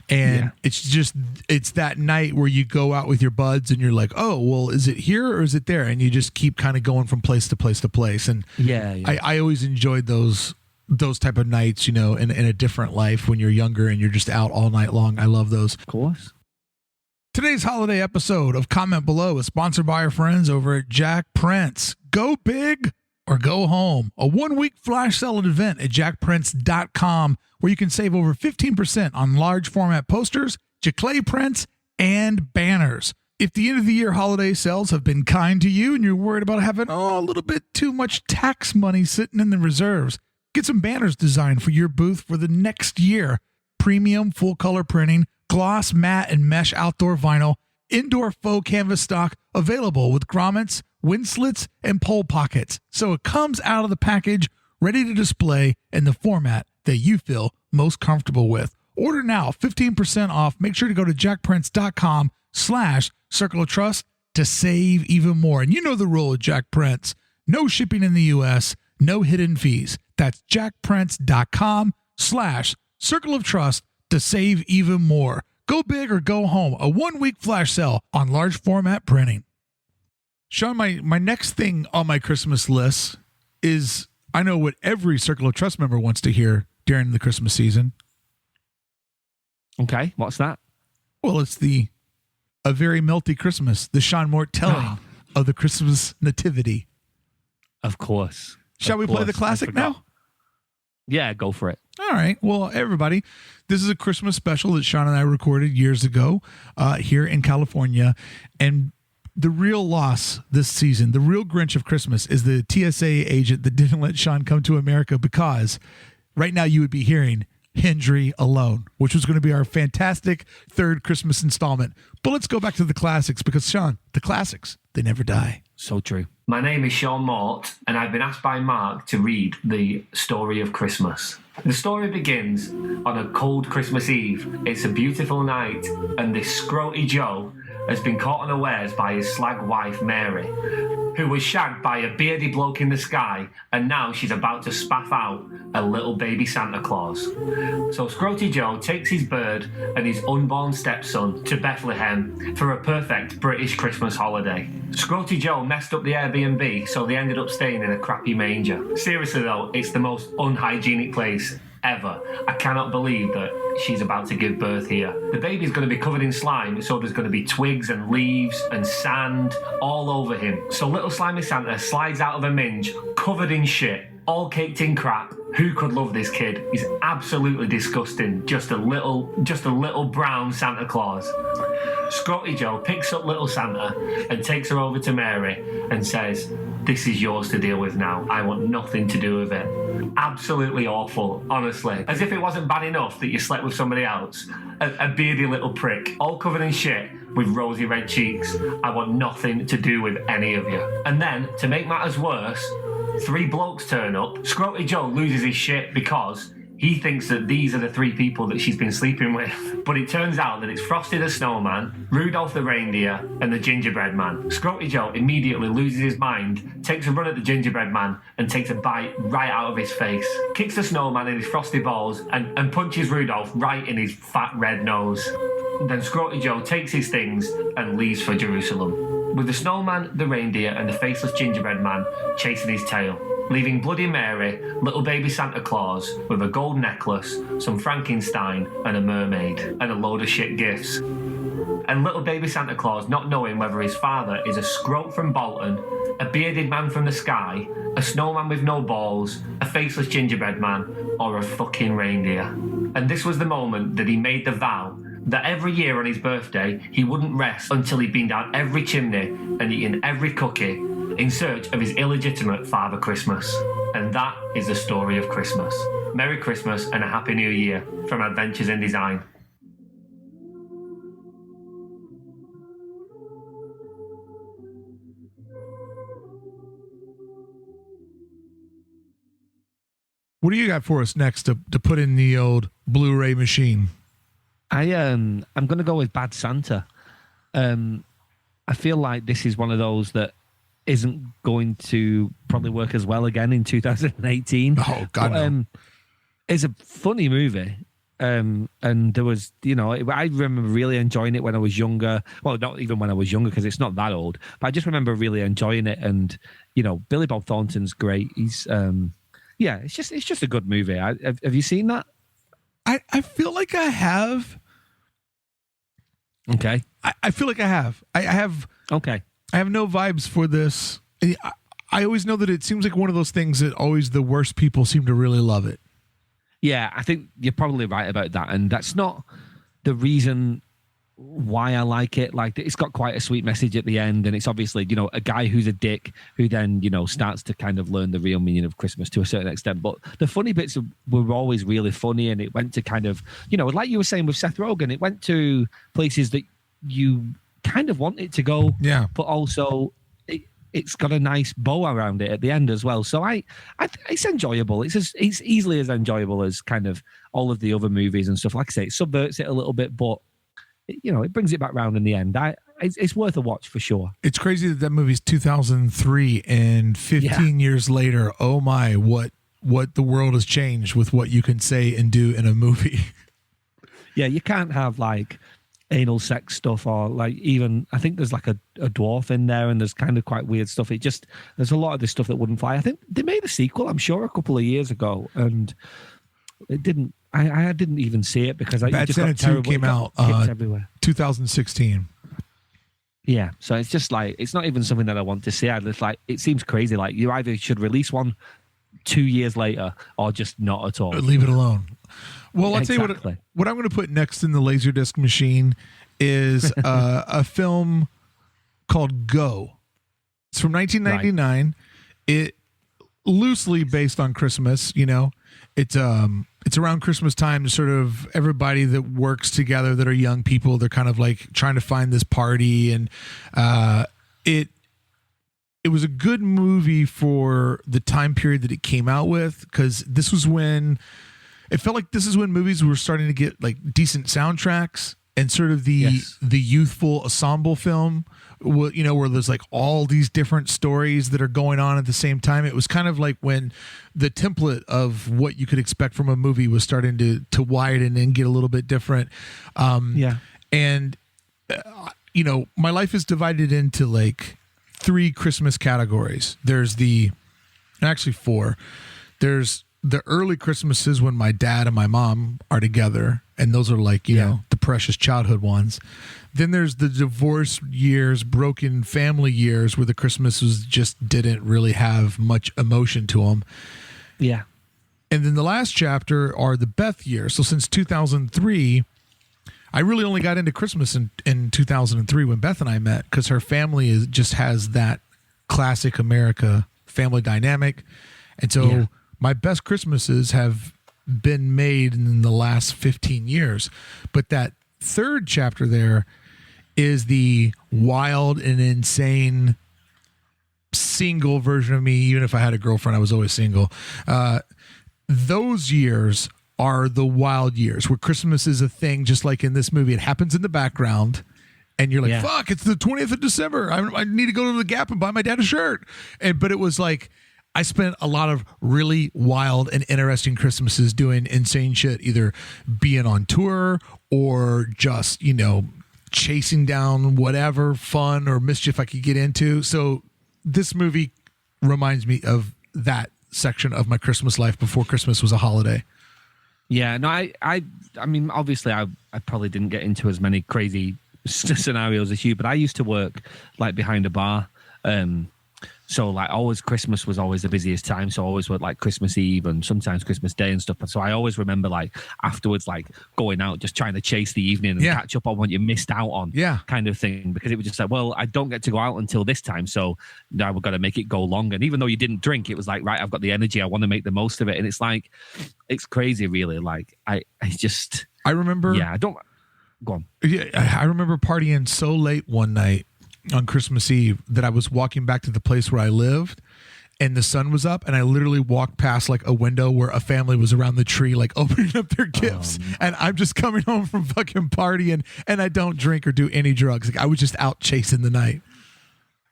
and it's that night where you go out with your buds and you're like, oh, well, is it here or is it there? And you just keep kind of going from place to place to place. And I always enjoyed those type of nights, in a different life when you're younger and you're just out all night long. I love those. Of course. Today's holiday episode of Comment Below is sponsored by our friends over at Jack Prince. Go big or go home. A 1-week flash sale event at jackprince.com where you can save over 15% on large format posters, giclée prints, and banners. If the end of the year holiday sales have been kind to you and you're worried about having a little bit too much tax money sitting in the reserves, get some banners designed for your booth for the next year. Premium full color printing, gloss, matte, and mesh outdoor vinyl. indoor faux canvas stock available with grommets, wind slits, and pole pockets. So it comes out of the package ready to display in the format that you feel most comfortable with. Order now, 15% off. Make sure to go to jackprince.com/Circle of Trust to save even more. And you know the rule of Jack Prince. No shipping in the U.S., no hidden fees. That's jackprince.com/Circle of Trust to save even more. Go big or go home. A 1-week flash sale on large format printing. Sean, my next thing on my Christmas list is, I know what every Circle of Trust member wants to hear during the Christmas season. Okay, what's that? Well, it's A Very Melty Christmas, the Sean Mort telling of the Christmas nativity. Of course. Shall we play the classic now? Yeah, go for it. All right. Well, everybody, this is a Christmas special that Sean and I recorded years ago here in California. And the real loss this season, the real Grinch of Christmas, is the TSA agent that didn't let Sean come to America, because right now you would be hearing Hendry Alone, which was going to be our fantastic third Christmas installment. But let's go back to the classics, because, Sean, the classics, they never die. So true. My name is Sean Mort, and I've been asked by Mark to read the story of Christmas. The story begins on a cold Christmas Eve. It's a beautiful night, and this scroty Joe has been caught unawares by his slag wife, Mary, who was shagged by a beardy bloke in the sky, and now she's about to spaff out a little baby Santa Claus. So Scroty Joe takes his bird and his unborn stepson to Bethlehem for a perfect British Christmas holiday. Scroty Joe messed up the Airbnb, so they ended up staying in a crappy manger. Seriously though, it's the most unhygienic place ever. I cannot believe that she's about to give birth here. The baby's going to be covered in slime, so there's going to be twigs and leaves and sand all over him. So little slimy Santa slides out of a minge, covered in shit, all caked in crap. Who could love this kid? He's absolutely disgusting. Just a little brown Santa Claus. Scotty Joe picks up little Santa and takes her over to Mary and says, "This is yours to deal with now. I want nothing to do with it." Absolutely awful, honestly. As if it wasn't bad enough that you slept with somebody else. A beardy little prick, all covered in shit with rosy red cheeks. I want nothing to do with any of you. And then, to make matters worse, 3 blokes turn up. Scroty Joe loses his shit because he thinks that these are the 3 people that she's been sleeping with. But it turns out that it's Frosty the Snowman, Rudolph the Reindeer, and the Gingerbread Man. Scroty Joe immediately loses his mind, takes a run at the Gingerbread Man, and takes a bite right out of his face. Kicks the Snowman in his frosty balls, and punches Rudolph right in his fat red nose. Then Scroty Joe takes his things and leaves for Jerusalem, with the Snowman, the Reindeer, and the faceless Gingerbread Man chasing his tail, leaving Bloody Mary, little baby Santa Claus, with a gold necklace, some Frankenstein, and a mermaid, and a load of shit gifts. And little baby Santa Claus not knowing whether his father is a scrote from Bolton, a bearded man from the sky, a snowman with no balls, a faceless gingerbread man, or a fucking reindeer. And this was the moment that he made the vow that every year on his birthday, he wouldn't rest until he'd been down every chimney and eaten every cookie in search of his illegitimate Father Christmas. And that is the story of Christmas. Merry Christmas and a Happy New Year from Adventures in Design. What do you got for us next to put in the old Blu-ray machine? I'm going to go with Bad Santa. I feel like this is one of those that isn't going to probably work as well again in 2018. Oh, God, no. It's a funny movie. And there was, I remember really enjoying it when I was younger. Well, not even when I was younger, because it's not that old. But I just remember really enjoying it. And, Billy Bob Thornton's great. He's, it's just a good movie. Have you seen that? I feel like I have. Okay. I feel like I have. I have. Okay. I have no vibes for this. I always know that it seems like one of those things that always the worst people seem to really love it. Yeah, I think you're probably right about that. And that's not the reason why I like it. Like, it's got quite a sweet message at the end. And it's obviously, a guy who's a dick who then, starts to kind of learn the real meaning of Christmas to a certain extent. But the funny bits were always really funny. And it went to kind of, like you were saying with Seth Rogen, it went to places that you kind of want it to go. Yeah. But also it's got a nice bow around it at the end as well. So it's enjoyable. It's easily as enjoyable as kind of all of the other movies and stuff. Like I say, it subverts it a little bit, but it brings it back round in the end. It's worth a watch for sure. It's crazy that movie's 2003 and 15 years later. Oh my, what the world has changed with what you can say and do in a movie. Yeah, you can't have like anal sex stuff or like even I think there's like a dwarf in there and there's kind of quite weird stuff. There's a lot of this stuff that wouldn't fly. I think they made a sequel, I'm sure, a couple of years ago, and it didn't. I didn't even see it because Bad Santa 2 came out everywhere. 2016. Yeah, so it's just like it's not even something that I want to see. It seems crazy. Like you either should release one 2 years later or just not at all. Leave it alone. Well, I'll tell you what I'm going to put next in the Laserdisc machine is a film called Go. It's from 1999. Right. It loosely based on Christmas, It's around Christmas time, sort of everybody that works together that are young people, they're kind of like trying to find this party, and it was a good movie for the time period that it came out with, because this was when it felt like this is when movies were starting to get like decent soundtracks and sort of the youthful ensemble film, where there's like all these different stories that are going on at the same time. It was kind of like when the template of what you could expect from a movie was starting to widen and get a little bit different. And my life is divided into like 3 Christmas categories. There's actually 4. There's the early Christmases when my dad and my mom are together, and those are like, the precious childhood ones. Then there's the divorce years, broken family years where the Christmases just didn't really have much emotion to them. Yeah. And then the last chapter are the Beth years. So since 2003, I really only got into Christmas in 2003 when Beth and I met, because her family just has that classic America family dynamic. And so my best Christmases have been made in the last 15 years. But that third chapter there is the wild and insane single version of me. Even if I had a girlfriend, I was always single. Those years are the wild years where Christmas is a thing, just like in this movie. It happens in the background, and you're like, fuck, it's the 20th of December. I need to go to the Gap and buy my dad a shirt. But it was like, I spent a lot of really wild and interesting Christmases doing insane shit, either being on tour or just, chasing down whatever fun or mischief I could get into. So this movie reminds me of that section of my Christmas life before Christmas was a holiday. Yeah, no, I mean, obviously I probably didn't get into as many crazy scenarios as you, but I used to work like behind a bar. So like always Christmas was always the busiest time. So I always worked like Christmas Eve and sometimes Christmas Day and stuff. So I always remember like afterwards, like going out, just trying to chase the evening and catch up on what you missed out on kind of thing. Because it was just like, well, I don't get to go out until this time. So now we've got to make it go longer. And even though you didn't drink, it was like, right, I've got the energy. I want to make the most of it. And it's like, it's crazy really. Like I remember. Yeah, I don't go on. Yeah, I remember partying so late one night on Christmas Eve that I was walking back to the place where I lived, and the sun was up, and I literally walked past like a window where a family was around the tree, like opening up their gifts. And I'm just coming home from fucking partying, and I don't drink or do any drugs. Like I was just out chasing the night.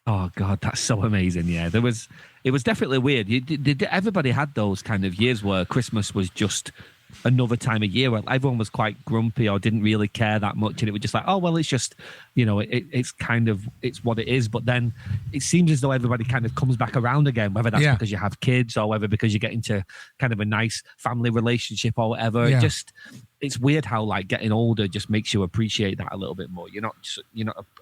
Oh God, that's so amazing. Yeah, it was definitely weird. Everybody had those kind of years where Christmas was just another time of year where everyone was quite grumpy or didn't really care that much, and it was just like, oh well, it's just, it's kind of, it's what it is. But then it seems as though everybody kind of comes back around again, whether that's because you have kids or whether because you get into kind of a nice family relationship or whatever. It's weird how like getting older just makes you appreciate that a little bit more. You're not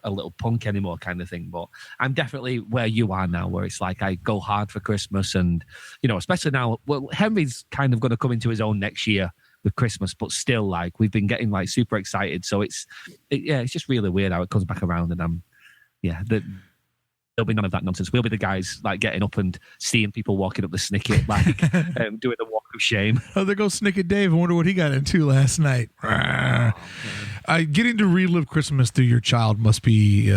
a little punk anymore kind of thing. But I'm definitely where you are now, where it's like I go hard for Christmas, and especially now, well, Henry's kind of going to come into his own next year with Christmas, but still like we've been getting like super excited. So it's just really weird how it comes back around, and there'll be none of that nonsense. We'll be the guys like getting up and seeing people walking up the Snicket, like doing the walk of shame. Oh, there goes Snicket Dave. I wonder what he got into last night. getting to relive Christmas through your child must be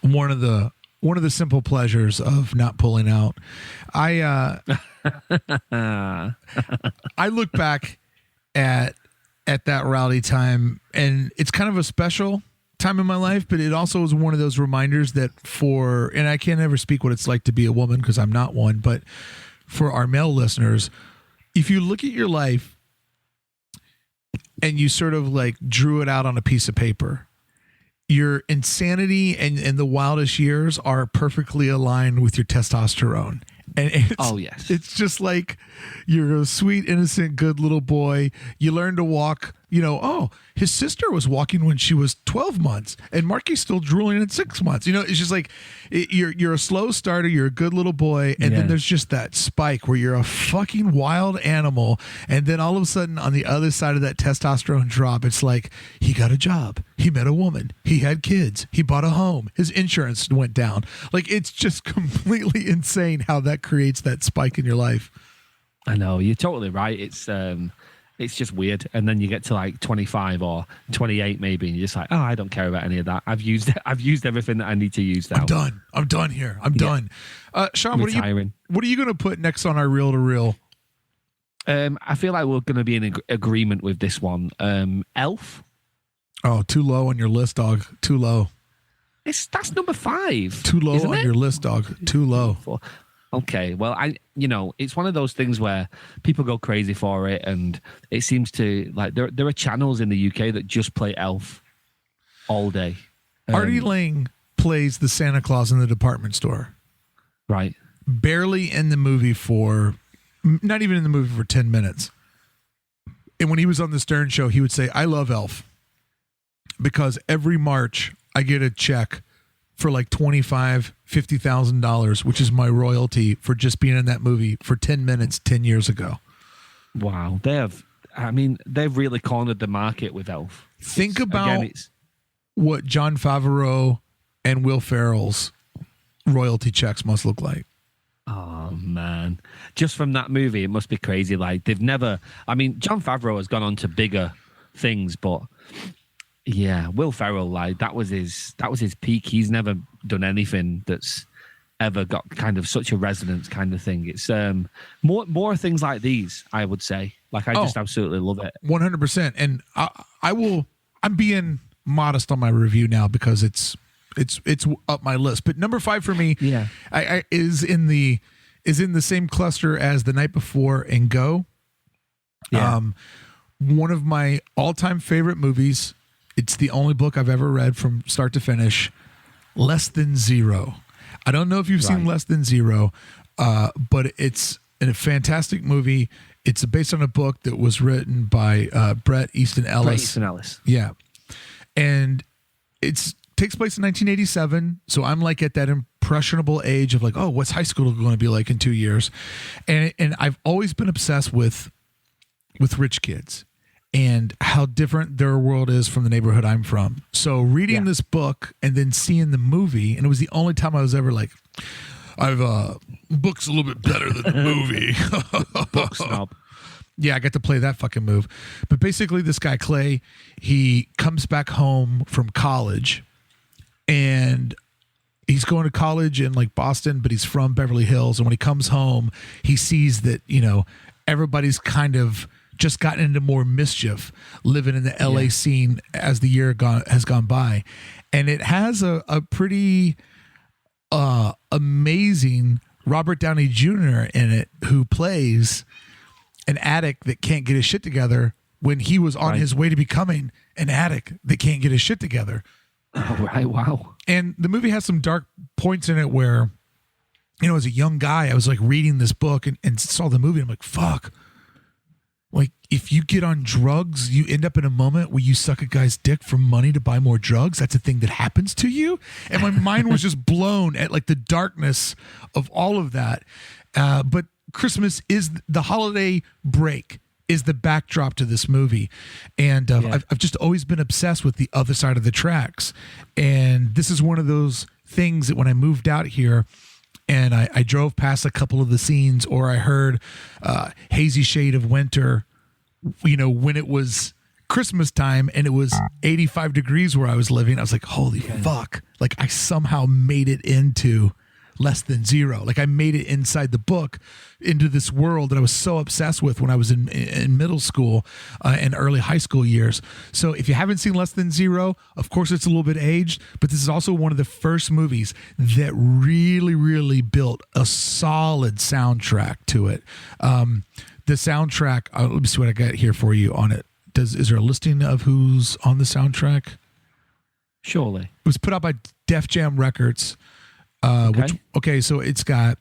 one of the simple pleasures of not pulling out. I look back at that rowdy time, and it's kind of a special time in my life, but it also is one of those reminders that and I can't ever speak what it's like to be a woman because I'm not one, but for our male listeners, if you look at your life and you sort of like drew it out on a piece of paper, your insanity and the wildest years are perfectly aligned with your testosterone. And it's just like you're a sweet, innocent, good little boy. You learn to walk. His sister was walking when she was 12 months, and Marky's still drooling at 6 months. It's just like you're a slow starter. You're a good little boy, and then there's just that spike where you're a fucking wild animal, and then all of a sudden, on the other side of that testosterone drop, it's like he got a job, he met a woman, he had kids, he bought a home, his insurance went down. Like, it's just completely insane how that creates that spike in your life. I know, you're totally right. It's just weird. And then you get to like 25 or 28 maybe, and you're just like, oh, I don't care about any of that. I've used everything that I need to use now. I'm done here. I'm done. Sean, what are you going to put next on our reel to reel? I feel like we're going to be in agreement with this one. Elf. Oh, too low on your list, dog. Too low. That's number 5. Too low on your list, dog. Too low. Okay, well, it's one of those things where people go crazy for it, and it seems to like there are channels in the UK that just play Elf all day. Artie Lang plays the Santa Claus in the department store. Right. Barely in the movie not even in the movie for 10 minutes. And when he was on the Stern Show, he would say, I love Elf because every March I get a check for like $25,000, $50,000, which is my royalty for just being in that movie for 10 minutes 10 years ago. Wow. They've really cornered the market with Elf. Think about what Jon Favreau and Will Ferrell's royalty checks must look like. Oh, man. Just from that movie, it must be crazy. Like, Jon Favreau has gone on to bigger things, but yeah, Will Ferrell, like that was his peak. He's never done anything that's ever got kind of such a resonance kind of thing. It's more things like these, I would say. Like, I just absolutely love it. 100%. And I'm being modest on my review now because it's up my list. But number 5 for me, is in the same cluster as The Night Before and Go. Yeah. One of my all-time favorite movies. It's the only book I've ever read from start to finish. Less Than Zero. I don't know if you've seen Less Than Zero, but it's a fantastic movie. It's based on a book that was written by Bret Easton Ellis. Yeah. And it takes place in 1987. So I'm like at that impressionable age of like, oh, what's high school going to be like in 2 years? And I've always been obsessed with rich kids and how different their world is from the neighborhood I'm from. So this book and then seeing the movie, and it was the only time I was ever like, book's a little bit better than the movie. Book snob. Yeah, I got to play that fucking move. But basically this guy, Clay, he comes back home from college, and he's going to college in like Boston, but he's from Beverly Hills. And when he comes home, he sees that, everybody's kind of just gotten into more mischief living in the LA scene as the year has gone by. And it has a pretty amazing Robert Downey Jr. in it, who plays an addict that can't get his shit together when he was on his way to becoming an addict that can't get his shit together. Oh, right. Wow. And the movie has some dark points in it where, as a young guy, I was like reading this book and saw the movie. And I'm like, fuck. Like, if you get on drugs, you end up in a moment where you suck a guy's dick for money to buy more drugs. That's a thing that happens to you. And my mind was just blown at like the darkness of all of that. But Christmas is the holiday break is the backdrop to this movie. And I've just always been obsessed with the other side of the tracks. And this is one of those things that when I moved out here, and I drove past a couple of the scenes, or I heard Hazy Shade of Winter, when it was Christmas time and it was 85 degrees where I was living. I was like, holy fuck. Like I somehow made it into Less Than Zero. Like I made it inside the book into this world that I was so obsessed with when I was in middle school and early high school years. So if you haven't seen Less Than Zero, of course it's a little bit aged, but this is also one of the first movies that really, really built a solid soundtrack to it. The soundtrack, let me see what I got here for you on it. Is there a listing of who's on the soundtrack? Surely. It was put out by Def Jam Records. So it's got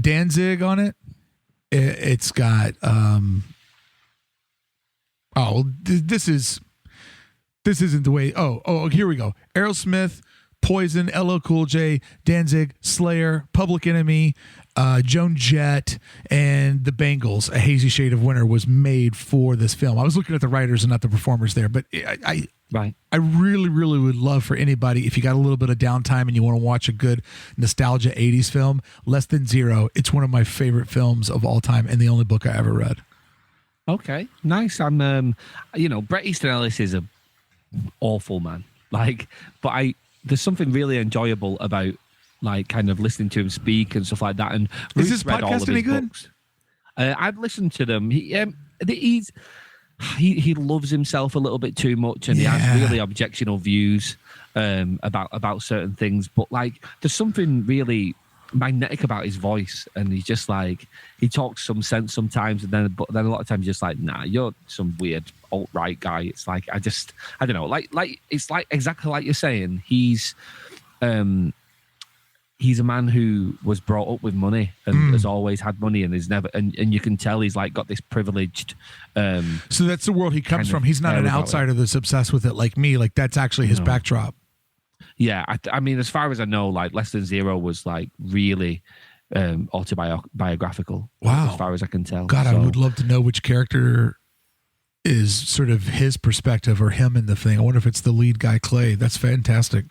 Danzig on it. It's got this isn't the way. Oh, here we go. Aerosmith, Poison, LL Cool J, Danzig, Slayer, Public Enemy, Joan Jett, and the Bangles. A Hazy Shade of Winter was made for this film. I was looking at the writers and not the performers there, but I really, really would love for anybody, if you got a little bit of downtime and you want to watch a good nostalgia 80s film, Less Than Zero. It's one of my favorite films of all time and the only book I ever read. Okay, nice. I'm, Bret Easton Ellis is a awful man. There's something really enjoyable about kind of listening to him speak and stuff like that. And is this podcast any good? Books. I've listened to them. He loves himself a little bit too much, and he has really objectionable views about certain things. But there's something really magnetic about his voice, and he's just he talks some sense sometimes, but then a lot of times he's just nah, you're some weird alt-right guy. It's I don't know, it's exactly like you're saying. He's a man who was brought up with money and has always had money and is never, and you can tell he's got this privileged. So that's the world he comes from. He's not an outsider that's obsessed with it like me. That's actually his backdrop. Yeah. I mean, as far as I know, Less Than Zero was really autobiographical. Wow. As far as I can tell. God, I would love to know which character is sort of his perspective or him in the thing. I wonder if it's the lead guy, Clay. That's fantastic.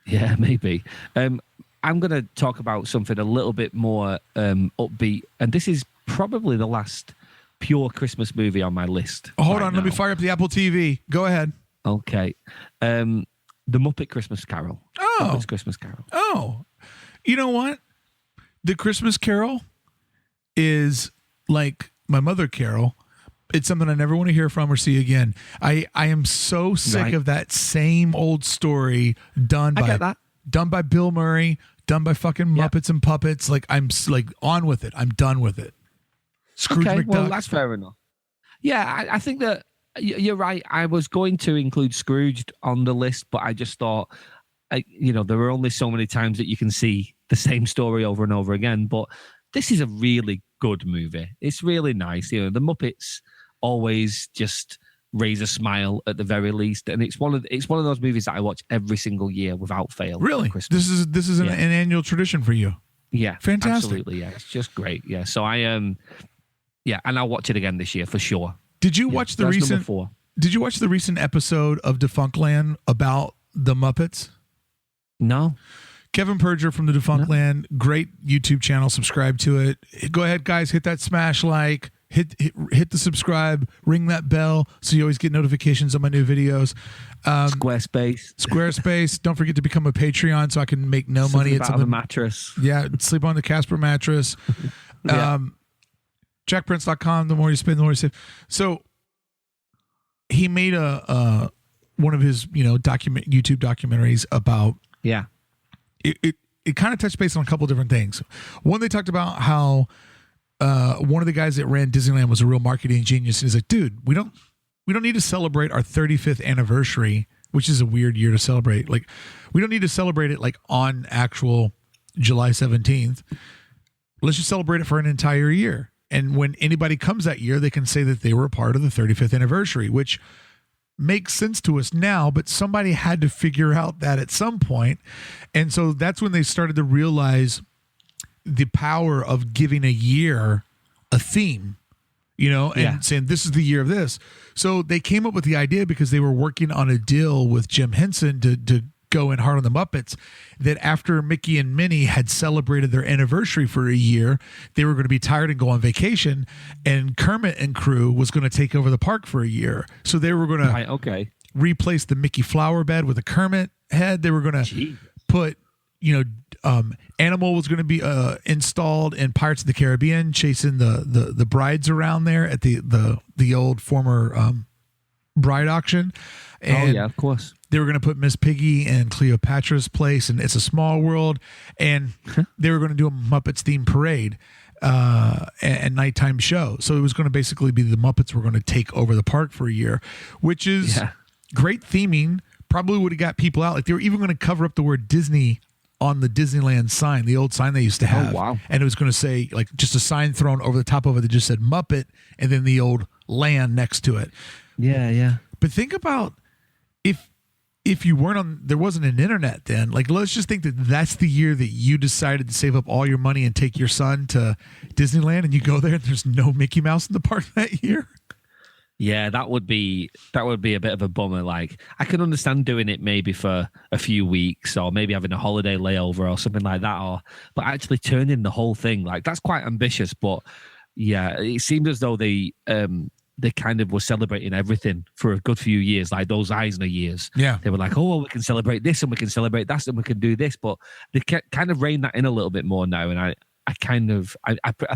Yeah, maybe. I'm going to talk about something a little bit more upbeat, and this is probably the last pure Christmas movie on my list. Oh, hold on, let me fire up the Apple TV. Go ahead. Okay. The Muppet Christmas Carol. Oh. Muppet's Christmas Carol. Oh. You know what? The Christmas Carol is like my mother Carol. It's something I never want to hear from or see again. I am so sick of that same old story done by Bill Murray, done by fucking Muppets and Puppets. I'm on with it. I'm done with it. Scrooge McDuck. Well, that's fair enough. Yeah, I think that you're right. I was going to include Scrooge on the list, but I just thought, there are only so many times that you can see the same story over and over again. But this is a really good movie. It's really nice. The Muppets always just raise a smile at the very least, and it's one of those movies that I watch every single year without fail. Really, this is an annual tradition for you. Yeah, fantastic. Absolutely, yeah, it's just great. Yeah, so I and I'll watch it again this year for sure. Did you watch the recent? Did you watch the recent episode of Defunctland about the Muppets? No. Kevin Perger from the Defunctland, great YouTube channel. Subscribe to it. Go ahead, guys. Hit that smash like. Hit the subscribe, ring that bell so you always get notifications on my new videos. Squarespace. Don't forget to become a Patreon so I can make money. It's a mattress. Yeah, sleep on the Casper mattress. JackPrince.com. The more you spend, the more you save. So he made one of his YouTube documentaries about it kind of touched base on a couple different things. One, they talked about how one of the guys that ran Disneyland was a real marketing genius. And he's like, dude, we don't need to celebrate our 35th anniversary, which is a weird year to celebrate. We don't need to celebrate it on actual July 17th. Let's just celebrate it for an entire year. And when anybody comes that year, they can say that they were a part of the 35th anniversary, which makes sense to us now, but somebody had to figure out that at some point. And so that's when they started to realize the power of giving a year a theme, and saying this is the year of this. So they came up with the idea because they were working on a deal with Jim Henson to go in hard on the Muppets, that after Mickey and Minnie had celebrated their anniversary for a year, they were going to be tired and go on vacation, and Kermit and crew was going to take over the park for a year. So they were going to replace the Mickey flower bed with a Kermit head. They were going to put, Animal was going to be installed in Pirates of the Caribbean, chasing the brides around there at the old former bride auction. And of course. They were going to put Miss Piggy in Cleopatra's place, and It's a Small World, and they were going to do a Muppets themed parade and nighttime show. So it was going to basically be the Muppets were going to take over the park for a year, which is great theming. Probably would have got people out. Like they were even going to cover up the word Disney on the Disneyland sign, the old sign they used to have. Oh, wow. And it was going to say, like, just a sign thrown over the top of it that just said Muppet and then the old land next to it. Yeah. But think about if you weren't on, there wasn't an internet then. Like, let's just think that that's the year that you decided to save up all your money and take your son to Disneyland, and you go there and there's no Mickey Mouse in the park that year. Yeah, that would be a bit of a bummer. Like, I can understand doing it maybe for a few weeks, or maybe having a holiday layover or something like that. But actually turning the whole thing, like, that's quite ambitious. But yeah, it seemed as though they kind of were celebrating everything for a good few years, like those Eisner years. Yeah, they were like, oh, well, we can celebrate this and we can celebrate that and we can do this. But they kind of rein that in a little bit more now, and I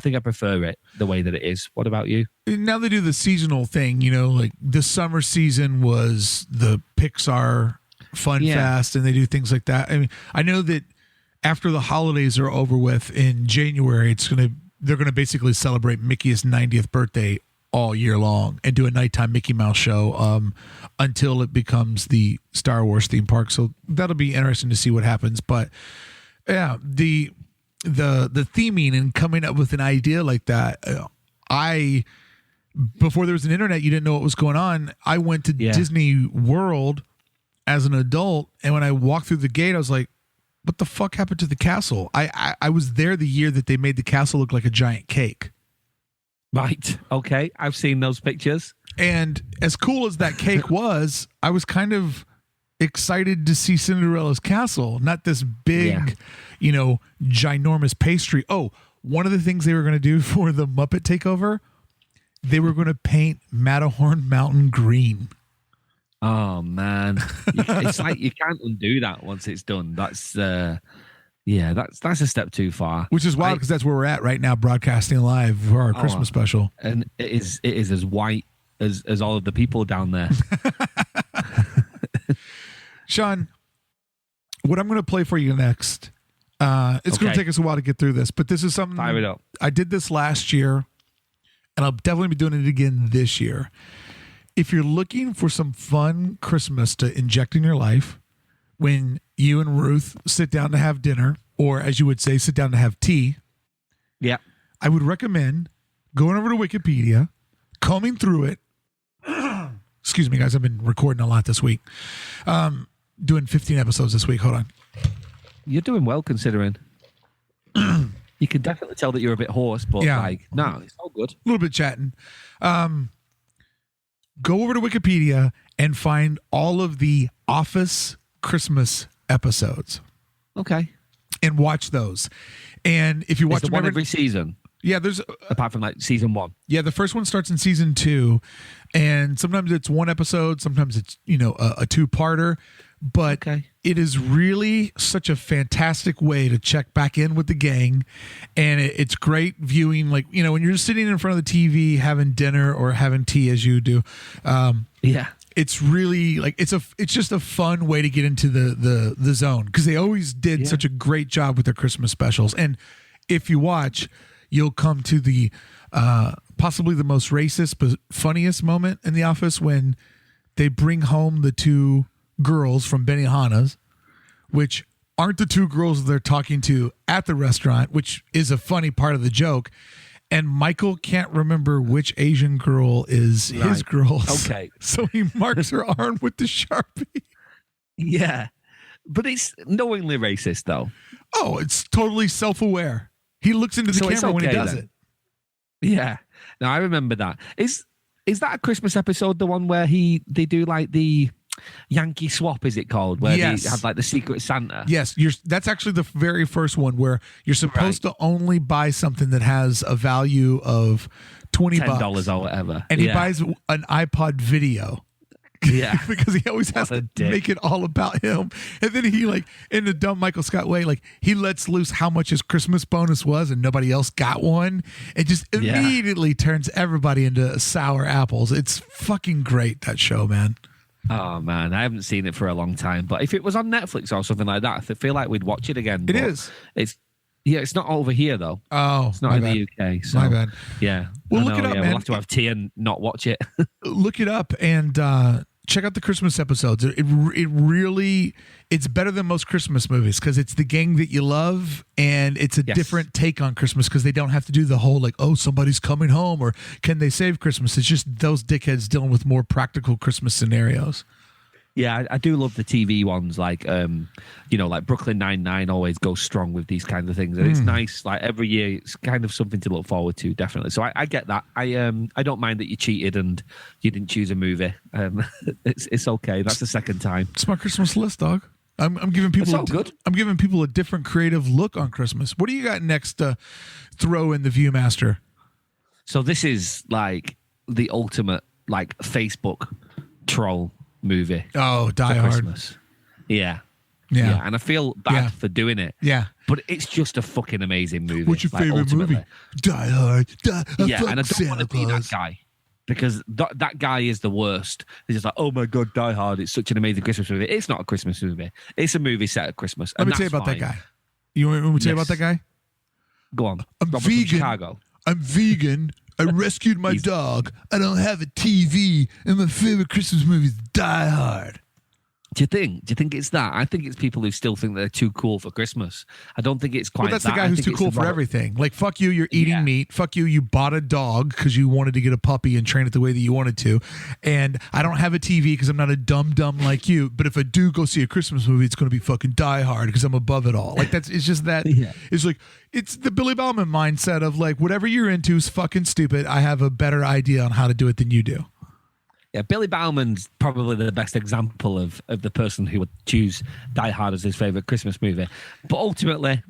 think I prefer it the way that it is. What about you? Now they do the seasonal thing, like the summer season was the Pixar Fun Fest, and they do things like that. I mean, I know that after the holidays are over with in January, they're gonna basically celebrate Mickey's 90th birthday all year long and do a nighttime Mickey Mouse show until it becomes the Star Wars theme park. So that'll be interesting to see what happens. But yeah, the theming and coming up with an idea like that, before there was an internet, you didn't know what was going on. I went to Disney World as an adult, and when I walked through the gate, I was like, what the fuck happened to the castle? I was there the year that they made the castle look like a giant cake. Right. Okay. I've seen those pictures. And as cool as that cake was, I was kind of excited to see Cinderella's castle, not this big, ginormous pastry. Oh, one of the things they were going to do for the Muppet takeover, they were going to paint Matterhorn Mountain green. Oh man, it's like you can't undo that once it's done. That's that's a step too far. Which is wild because that's where we're at right now, broadcasting live for our Christmas special. And it is as white as all of the people down there. Sean, what I'm going to play for you next, it's going to take us a while to get through this, but this is something Fire it up. I did this last year, and I'll definitely be doing it again this year. If you're looking for some fun Christmas to inject in your life, when you and Ruth sit down to have dinner, or as you would say, sit down to have tea, I would recommend going over to Wikipedia, combing through it. Excuse me, guys. I've been recording a lot this week. Doing 15 episodes this week. Hold on. You're doing well considering. You can definitely tell that you're a bit hoarse, but no, it's all good. A little bit chatting. Go over to Wikipedia and find all of the Office Christmas episodes. Okay. And watch those. And if you watch them every season. Yeah, there's apart from like season 1. Yeah, the first one starts in season 2, and sometimes it's one episode, sometimes it's a two-parter. But it is really such a fantastic way to check back in with the gang, and it's great viewing. Like when you're just sitting in front of the TV having dinner or having tea as you do. It's really like it's just a fun way to get into the zone, because they always did such a great job with their Christmas specials. And if you watch, you'll come to the possibly the most racist but funniest moment in The Office, when they bring home the two girls from Benihana's, which aren't the two girls they're talking to at the restaurant, which is a funny part of the joke. And Michael can't remember which Asian girl is his girl. Okay. So he marks her arm with the Sharpie. Yeah. But it's knowingly racist, though. Oh, it's totally self-aware. He looks into the camera when he does it. Yeah. No, I remember that. Is that a Christmas episode, the one where they do like the Yankee Swap, is it called? Where Yes. they had like the Secret Santa. Yes, that's actually the very first one where you're supposed to only buy something that has a value of $20 $10 or whatever. and he buys an iPod video. Yeah. Because he always has to make it all about him. And then he, like, in the dumb Michael Scott way, like, he lets loose how much his Christmas bonus was and nobody else got one. It just immediately turns everybody into sour apples. It's fucking great, that show, man. Oh, man, I haven't seen it for a long time. But if it was on Netflix or something like that, I feel like we'd watch it again. It is. It's not over here, though. Oh, it's not in the UK. So, my bad. Yeah. Well, look it up, man. We'll have to have tea and not watch it. Look it up and check out the Christmas episodes. It really, it's better than most Christmas movies because it's the gang that you love and it's a different take on Christmas because they don't have to do the whole like, oh, somebody's coming home or can they save Christmas? It's just those dickheads dealing with more practical Christmas scenarios. Yeah, I do love the TV ones, like like Brooklyn Nine-Nine always goes strong with these kinds of things, and it's nice. Like every year, it's kind of something to look forward to, definitely. So I get that. I don't mind that you cheated and you didn't choose a movie. It's okay. That's the second time. It's my Christmas list, dog. I'm giving people good. I'm giving people a different creative look on Christmas. What do you got next to throw in the Viewmaster? So this is like the ultimate like Facebook troll movie. Oh, Die Hard. Christmas. Yeah. And I feel bad for doing it. Yeah. But it's just a fucking amazing movie. What's your favorite movie? Die Hard. And I don't want to be that guy because that guy is the worst. He's just like, oh my God, Die Hard. It's such an amazing Christmas movie. It's not a Christmas movie. It's a movie set at Christmas. Let me tell you about that guy. You want me to tell you about that guy? Go on. I'm Robert vegan. From Chicago. I'm vegan. I rescued my dog. I don't have a TV. And my favorite Christmas movie is Die Hard. Do you think it's that? I think it's people who still think they're too cool for Christmas. I don't think it's quite Well, that's that. the guy who's too cool for everything. Like, fuck you, you're eating meat. Fuck you, you bought a dog because you wanted to get a puppy and train it the way that you wanted to. And I don't have a TV because I'm not a dumb like you. But if I do go see a Christmas movie, it's going to be fucking Die Hard because I'm above it all. Like, it's just that. It's like, it's the Billy Bauman mindset of like, whatever you're into is fucking stupid. I have a better idea on how to do it than you do. Yeah, Billy Bauman's probably the best example of the person who would choose Die Hard as his favorite Christmas movie. But ultimately,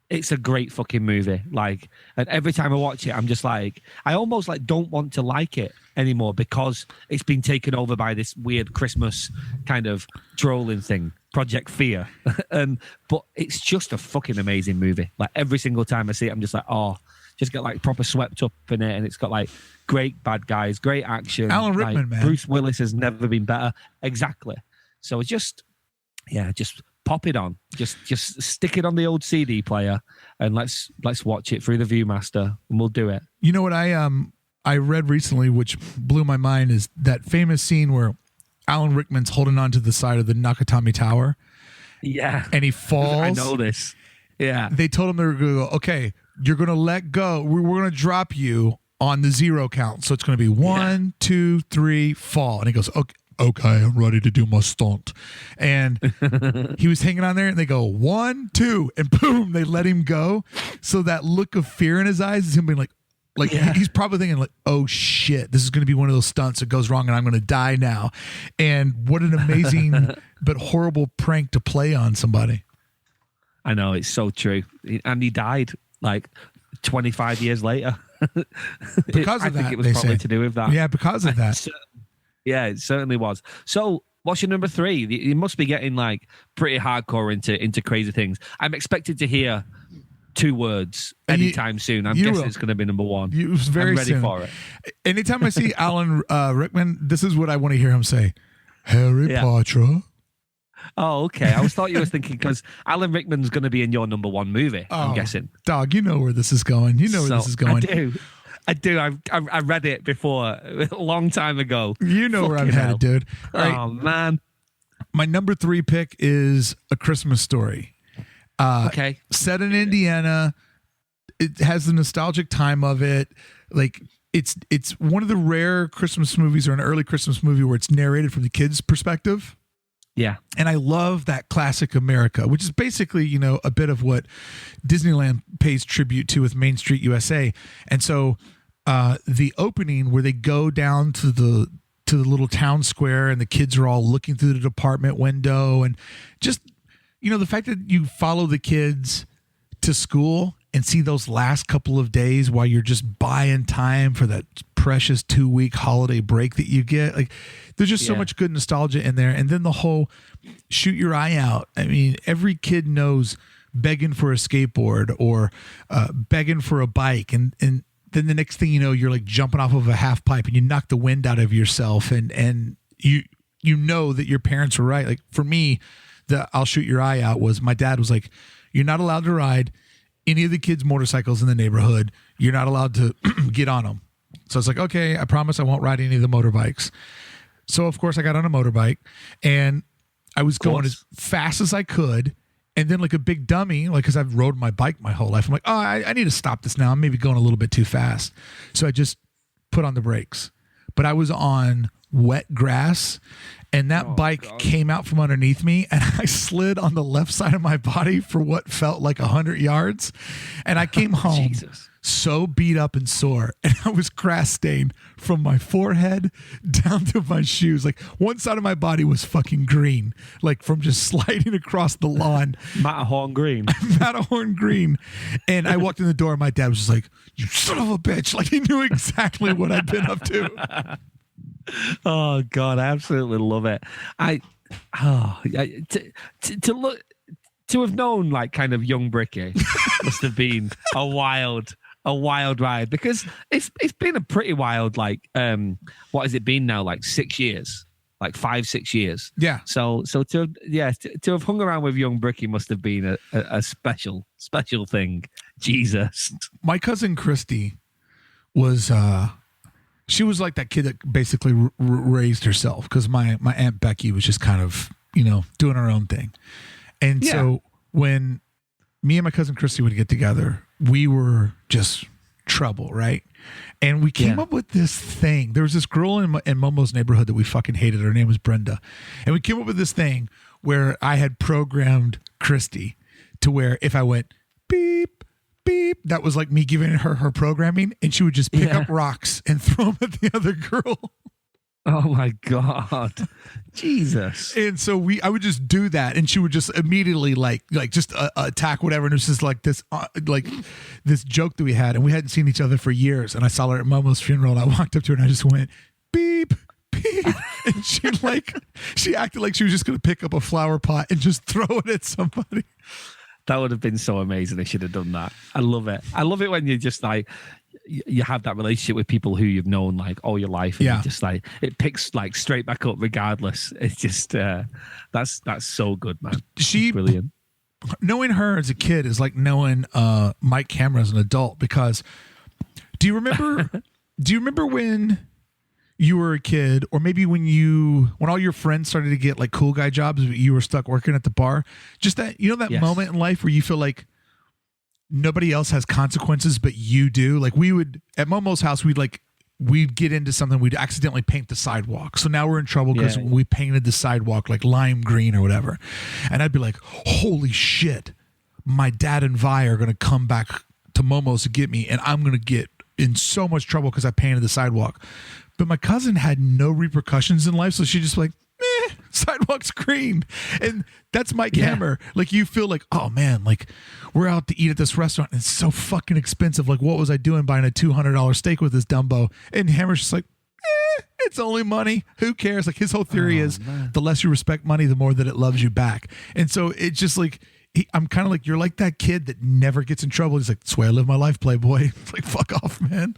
it's a great fucking movie. Like, and every time I watch it, I'm just like, I almost like don't want to like it anymore because it's been taken over by this weird Christmas kind of trolling thing, Project Fear. But it's just a fucking amazing movie. Like every single time I see it, I'm just like, oh, just get like proper swept up in it, and it's got like great bad guys, great action. Alan Rickman, man. Bruce Willis has never been better. Exactly. So it's just pop it on. Just stick it on the old CD player and let's watch it through the Viewmaster, and we'll do it. You know what I read recently, which blew my mind, is that famous scene where Alan Rickman's holding on to the side of the Nakatomi Tower. Yeah. And he falls. I know this. Yeah. They told him they were going to go, okay, you're going to let go. We're going to drop you on the 0 count. So it's going to be 1, 2, 3, fall. And he goes, okay, I'm ready to do my stunt. And he was hanging on there and they go 1, 2, and boom, they let him go. So that look of fear in his eyes is him being like he's probably thinking like, oh shit, this is going to be one of those stunts that goes wrong and I'm going to die now. And what an amazing but horrible prank to play on somebody. I know, it's so true. And he died like 25 years later. Because of that, I think it was probably to do with that. Yeah, because of that. Yeah, it certainly was. So what's your number 3? You must be getting like pretty hardcore into crazy things. I'm expected to hear 2 words anytime soon. I'm guessing it's going to be number 1. Very I'm ready soon. for it. Anytime I see Alan Rickman, this is what I want to hear him say. Harry Potter. Oh, okay. I thought you were thinking because Alan Rickman's going to be in your number 1 movie, I'm guessing. Dog, you know where this is going. You know where this is going. I do. I read it before a long time ago. You know where I'm headed, dude. All right. Oh, man. My number 3 pick is A Christmas Story. Okay. Set in Indiana. It has the nostalgic time of it. Like, it's one of the rare Christmas movies or an early Christmas movie where it's narrated from the kids' perspective. Yeah. And I love that classic America, which is basically, you know, a bit of what Disneyland pays tribute to with Main Street USA. And so the opening where they go down to to the little town square, and the kids are all looking through the department window, and just, the fact that you follow the kids to school and see those last couple of days while you're just buying time for that precious 2-week holiday break that you get. Like, there's just so much good nostalgia in there. And then the whole shoot your eye out. I mean, every kid knows begging for a skateboard or begging for a bike. And then the next thing you know, you're like jumping off of a half pipe and you knock the wind out of yourself. And you know that your parents were right. Like, for me, the I'll shoot your eye out was, my dad was like, you're not allowed to ride any of the kids' motorcycles in the neighborhood. You're not allowed to get on them. So it's like, okay, I promise I won't ride any of the motorbikes. So of course I got on a motorbike and I was going as fast as I could. And then like a big dummy, like, cause I've rode my bike my whole life. I'm like, oh, I need to stop this now. I'm maybe going a little bit too fast. So I just put on the brakes, but I was on wet grass. And that bike came out from underneath me, and I slid on the left side of my body for what felt like 100 yards. And I came home so beat up and sore, and I was grass stained from my forehead down to my shoes. Like, one side of my body was fucking green, like from just sliding across the lawn. Matterhorn green. Matterhorn green. And I walked in the door, and my dad was just like, "You son of a bitch." Like, he knew exactly what I'd been up to. Oh God, I absolutely love it. To have known like kind of young Brickey must have been a wild ride, because it's been a pretty wild, like what has it been now, like 6 years, like 5-6 years. Yeah. So to have hung around with young Brickey must have been a special thing. Jesus. My cousin Christy was she was like that kid that basically raised herself, because my Aunt Becky was just kind of, doing her own thing. And so when me and my cousin Christy would get together, we were just trouble, right? And we came up with this thing. There was this girl in Momo's neighborhood that we fucking hated. Her name was Brenda. And we came up with this thing where I had programmed Christy to where if I went beep, beep, that was like me giving her programming, and she would just pick up rocks and throw them at the other girl. Oh my God, Jesus! And so I would just do that, and she would just immediately like just attack whatever. And it was just like this joke that we had, and we hadn't seen each other for years. And I saw her at Momo's funeral, and I walked up to her and I just went beep, beep, and she acted like she was just going to pick up a flower pot and just throw it at somebody. That would have been so amazing if she'd have done that. I love it. I love it when you just like, you have that relationship with people who you've known like all your life. And you just like, it picks like straight back up regardless. It's just, that's so good, man. Brilliant. Knowing her as a kid is like knowing Mike Cameron as an adult, because do you remember when you were a kid, or maybe when all your friends started to get like cool guy jobs, but you were stuck working at the bar? Just that, that moment in life where you feel like nobody else has consequences, but you do. Like, we would, at Momo's house, we'd get into something, we'd accidentally paint the sidewalk. So now we're in trouble because we painted the sidewalk like lime green or whatever. And I'd be like, holy shit, my dad and Vi are going to come back to Momo's to get me, and I'm going to get in so much trouble because I painted the sidewalk. But my cousin had no repercussions in life, so she just like, sidewalk's green. And that's Mike Hammer. Like, you feel like, oh man, like, we're out to eat at this restaurant and it's so fucking expensive. Like, what was I doing buying a $200 steak with this Dumbo? And Hammer's just like, it's only money. Who cares? Like, his whole theory is the less you respect money, the more that it loves you back. And so it's just like, I'm kind of like, you're like that kid that never gets in trouble. He's like, that's the way I live my life, Playboy. It's like, fuck off, man.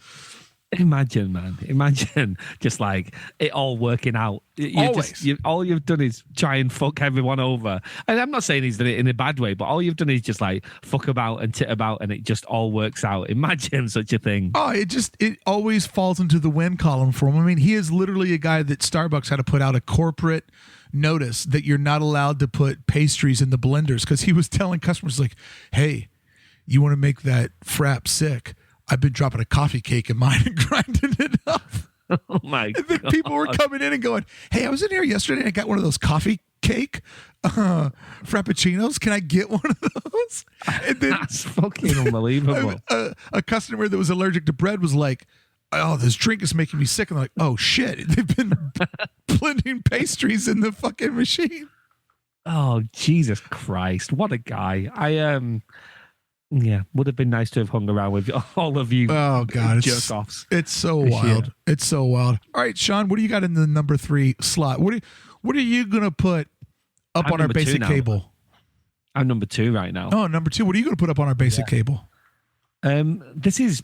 Imagine, man. Imagine just like it all working out. All you've done is try and fuck everyone over. And I'm not saying he's done it in a bad way, but all you've done is just like fuck about and tit about, and it just all works out. Imagine such a thing. Oh, it always falls into the win column for him. I mean, he is literally a guy that Starbucks had to put out a corporate notice that you're not allowed to put pastries in the blenders, because he was telling customers like, hey, you want to make that frap sick? I've been dropping a coffee cake in mine and grinding it up. Oh my God. And then people were coming in and going, hey, I was in here yesterday and I got one of those coffee cake frappuccinos. Can I get one of those? And then that's fucking unbelievable. A customer that was allergic to bread was like, oh, this drink is making me sick. And they're like, oh shit, they've been blending pastries in the fucking machine. Oh, Jesus Christ. What a guy. Would have been nice to have hung around with all of you. Oh God, jerk-offs. It's so wild. It's so wild. All right, Sean, what do you got in the number 3 slot? What are you going to put up on our basic cable? I'm number 2 right now. Oh, number 2. What are you going to put up on our basic cable? This is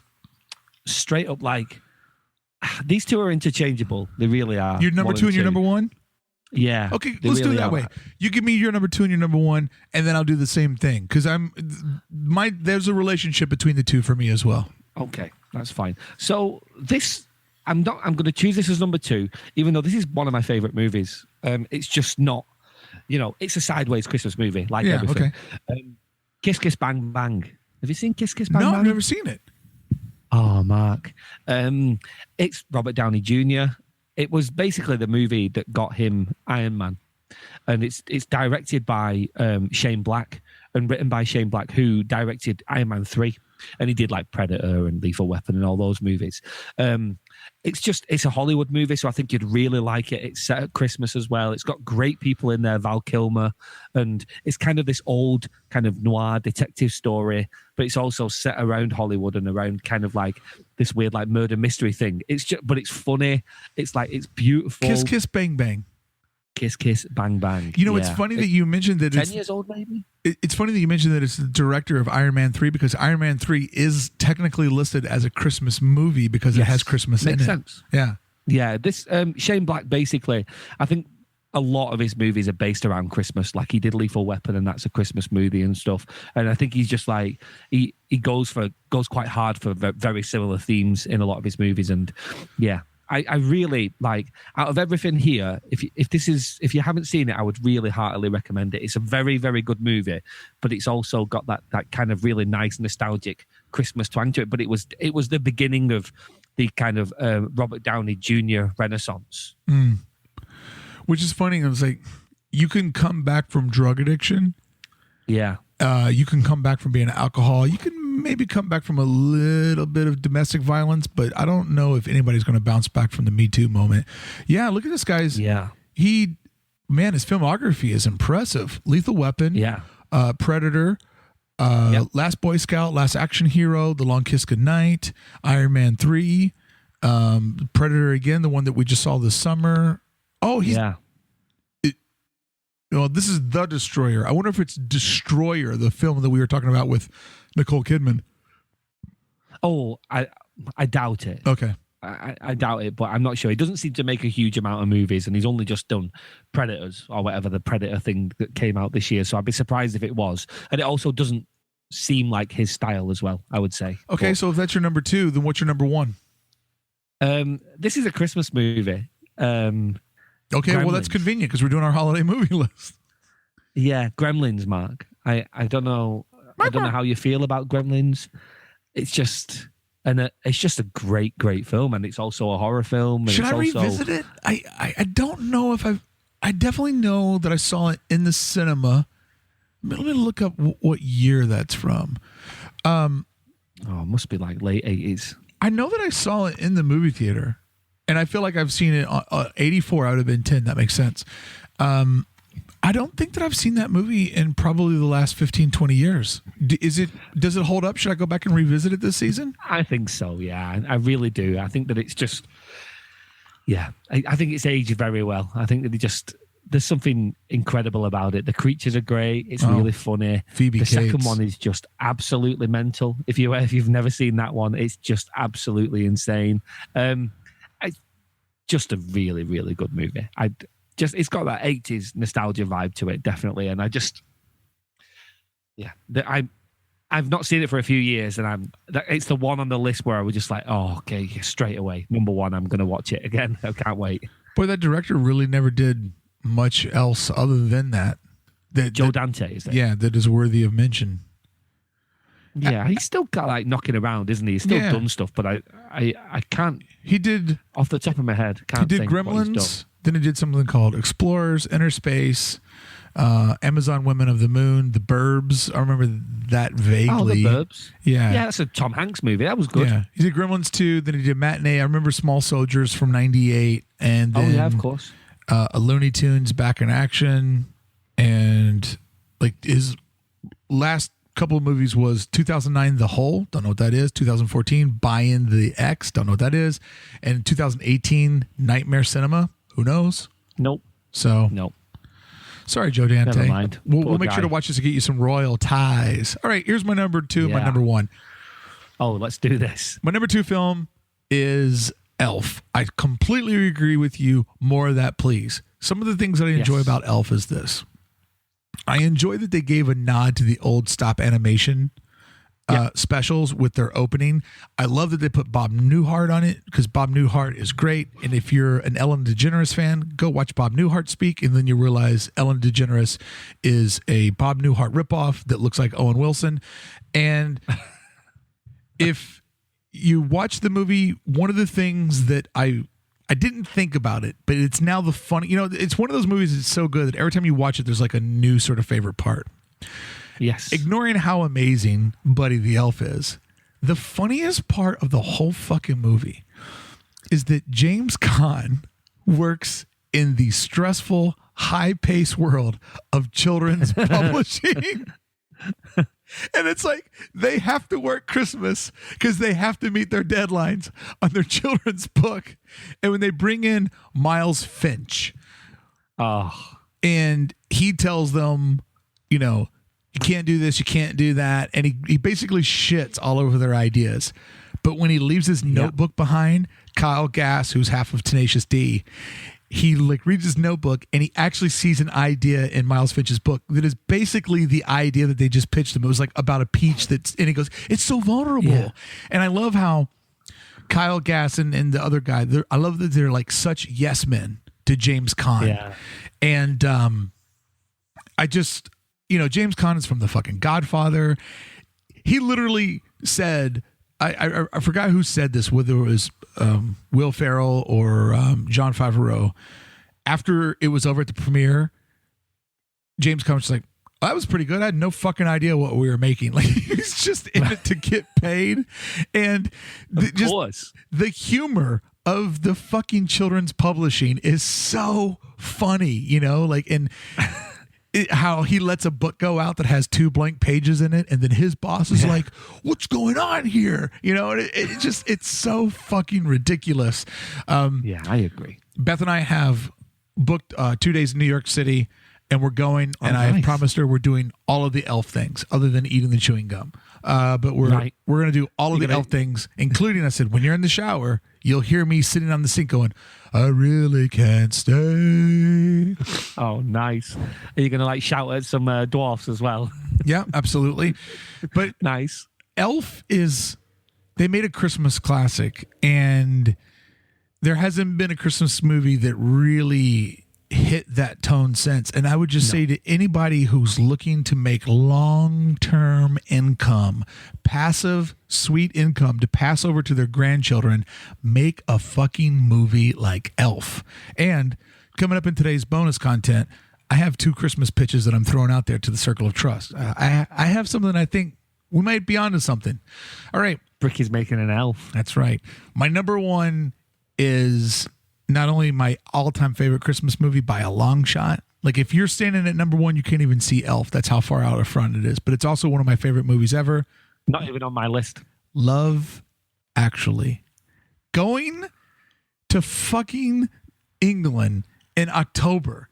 straight up like, these two are interchangeable. They really are. Your number 2 and your number 1? Yeah. Okay, let's do it that way. You give me your number 2 and your number 1, and then I'll do the same thing because there's a relationship between the two for me as well. Okay, that's fine. So this, I'm going to choose this as number 2, even though this is one of my favorite movies. It's just not, it's a sideways Christmas movie, like everything. Okay. Kiss Kiss Bang Bang. Have you seen Kiss Kiss Bang Bang? No, I've never seen it. Oh, Mark. It's Robert Downey Jr. It was basically the movie that got him Iron Man. And it's directed by Shane Black and written by Shane Black, who directed Iron Man 3. And he did like Predator and Lethal Weapon and all those movies. It's a Hollywood movie, so I think you'd really like it. It's set at Christmas as well. It's got great people in there, Val Kilmer, and it's kind of this old kind of noir detective story, but it's also set around Hollywood and around kind of like this weird like murder mystery thing. But it's funny. It's like, it's beautiful. Kiss Kiss Bang Bang. Kiss Kiss Bang Bang. It's funny that you mentioned that 10 years old, maybe? It's funny that you mentioned that it's the director of Iron Man 3 because Iron Man 3 is technically listed as a Christmas movie because it has Christmas in it. Makes sense. Yeah. Yeah. This Shane Black, basically, I think a lot of his movies are based around Christmas. Like he did Lethal Weapon, and that's a Christmas movie and stuff. And I think he's just like, he goes quite hard for very similar themes in a lot of his movies. And yeah. I really like, out of everything here, if you haven't seen it, I would really heartily recommend it. It's a very, very good movie, but it's also got that kind of really nice nostalgic Christmas twang to it. But it was the beginning of the kind of Robert Downey Jr. renaissance. Which is funny. It was like, you can come back from drug addiction. Yeah. You can come back from being an alcoholic. You can maybe come back from a little bit of domestic violence, but I don't know if anybody's going to bounce back from the Me Too moment. Yeah, look at this guy's. Yeah. His filmography is impressive. Lethal Weapon. Yeah. Predator. Last Boy Scout. Last Action Hero. The Long Kiss Goodnight. Iron Man 3. Predator again, the one that we just saw this summer. Oh, this is The Destroyer. I wonder if it's Destroyer, the film that we were talking about with Nicole Kidman. Oh, I doubt it. Okay. I doubt it, but I'm not sure. He doesn't seem to make a huge amount of movies, and he's only just done Predators or whatever, the Predator thing that came out this year. So I'd be surprised if it was. And it also doesn't seem like his style as well, I would say. Okay, so if that's your number 2, then what's your number 1? This is a Christmas movie. Okay, Gremlins. well, that's convenient because we're doing our holiday movie list. Yeah, Gremlins, Mark. I don't know. I don't know how you feel about Gremlins. It's just a great, great film, and it's also a horror film. And Should I revisit it? I don't know if I definitely know that I saw it in the cinema. Let me look up what year that's from. It must be like late 80s. I know that I saw it in the movie theater. And I feel like I've seen it 84 out of 10. That makes sense. I don't think that I've seen that movie in probably the last 15, 20 years. Does it hold up? Should I go back and revisit it this season? I think so, yeah. I really do. I think that it's just, yeah. I think it's aged very well. I think that there's something incredible about it. The creatures are great. It's really funny. Phoebe Cates. Second one is just absolutely mental. If you've never seen that one, it's just absolutely insane. Just a really, really good movie. It's got that 80s nostalgia vibe to it, definitely. And I've not seen it for a few years, and it's the one on the list where I was just like, oh, okay, straight away, number 1, I'm going to watch it again. I can't wait. Boy, that director really never did much else other than that. Joe Dante, is it? Yeah, that is worthy of mention. Yeah, he's still got like knocking around, isn't he? He's still done stuff, but I can't. He did off the top of my head. He did Gremlins. Then he did something called Explorers, Inner Space. Amazon Women of the Moon, The Burbs. I remember that vaguely. Oh, The Burbs. Yeah. Yeah, that's a Tom Hanks movie. That was good. Yeah. He did Gremlins 2, then he did Matinee. I remember Small Soldiers from 98. And then, Oh, yeah, of course. A Looney Tunes Back in Action. And like his last couple of movies was 2009 The Hole, don't know what that is. 2014 Buy In the X, don't know what that is. And 2018 Nightmare Cinema, who knows? Nope. So Nope. sorry, Joe Dante. Never mind. We'll Poor make sure to guy. watch this to get you some royal ties. All right, here's my number 2, my Yeah. number 1. Oh, let's do this. My number 2 film is Elf. I completely agree with you. More of that, please. Some of the things that I enjoy Yes. about Elf is this. I enjoy that they gave a nod to the old stop animation specials with their opening. I love that they put Bob Newhart on it because Bob Newhart is great. And if you're an Ellen DeGeneres fan, go watch Bob Newhart speak, and then you realize Ellen DeGeneres is a Bob Newhart ripoff that looks like Owen Wilson. And if you watch the movie, one of the things that I didn't think about it, but it's now the funny, it's one of those movies that's so good that every time you watch it, there's like a new sort of favorite part. Yes. Ignoring how amazing Buddy the Elf is, the funniest part of the whole fucking movie is that James Caan works in the stressful, high-paced world of children's publishing. And it's like they have to work Christmas because they have to meet their deadlines on their children's book. And when they bring in Miles Finch, Oh, and he tells them, you can't do this, you can't do that. And he basically shits all over their ideas. But when he leaves his notebook behind, Kyle Gass, who's half of Tenacious D, he reads his notebook and he actually sees an idea in Miles Finch's book that is basically the idea that they just pitched him. It was like about a peach and he goes, it's so vulnerable. Yeah. And I love how Kyle Gass and the other guy, I love that they're like such yes men to James Caan. yeah. And I just, James Caan is from the fucking Godfather. He literally said, I forgot who said this, whether it was Will Ferrell or John Favreau. After it was over at the premiere, James Caan was like, that was pretty good. I had no fucking idea what we were making. Like, he's just in it to get paid. And course. the humor of the fucking children's publishing is so funny, and how he lets a book go out that has 2 blank pages in it, and then his boss is like, what's going on here? And it's so fucking ridiculous. Yeah, I agree. Beth and I have booked 2 days in New York City, and we're going, and I have nice. promised her we're doing all of the elf things other than eating the chewing gum. But we're going to do all of the elf things, including, I said, when you're in the shower, you'll hear me sitting on the sink going, I really can't stay. Oh, nice. Are you going to shout at some dwarfs as well? Yeah, absolutely. But Nice. Elf they made a Christmas classic, and there hasn't been a Christmas movie that really hit that tone since. And I would just say to anybody who's looking to make long-term income, passive, sweet income to pass over to their grandchildren, make a fucking movie like Elf. And coming up in today's bonus content, I have 2 Christmas pitches that I'm throwing out there to the Circle of Trust. I have something I think we might be onto something. All right. Brickey's making an elf. That's right. My number 1 is not only my all-time favorite Christmas movie by a long shot. Like, if you're standing at number 1, you can't even see Elf. That's how far out of front it is. But it's also one of my favorite movies ever. Not even on my list. Love Actually. Going to fucking England in October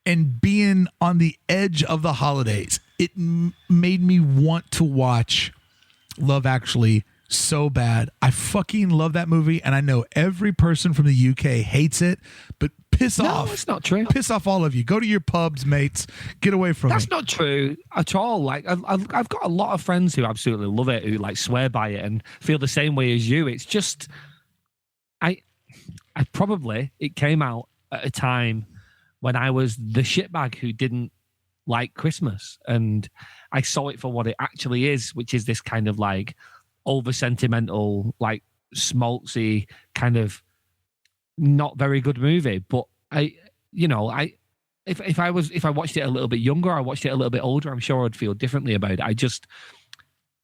and being on the edge of the holidays, it made me want to watch Love Actually so bad. I fucking love that movie, and I know every person from the UK hates it, but piss off. No, it's not true. Piss off, all of you. Go to your pubs, mates. Get away from That's me. not true at all. Like, I've got a lot of friends who absolutely love it, who swear by it and feel the same way as you. It's just, it came out at a time when I was the shitbag who didn't like Christmas, and I saw it for what it actually is, which is this kind of over sentimental, schmaltzy kind of not very good movie. But I if I watched it a little bit younger, or I watched it a little bit older, I'm sure I'd feel differently about it.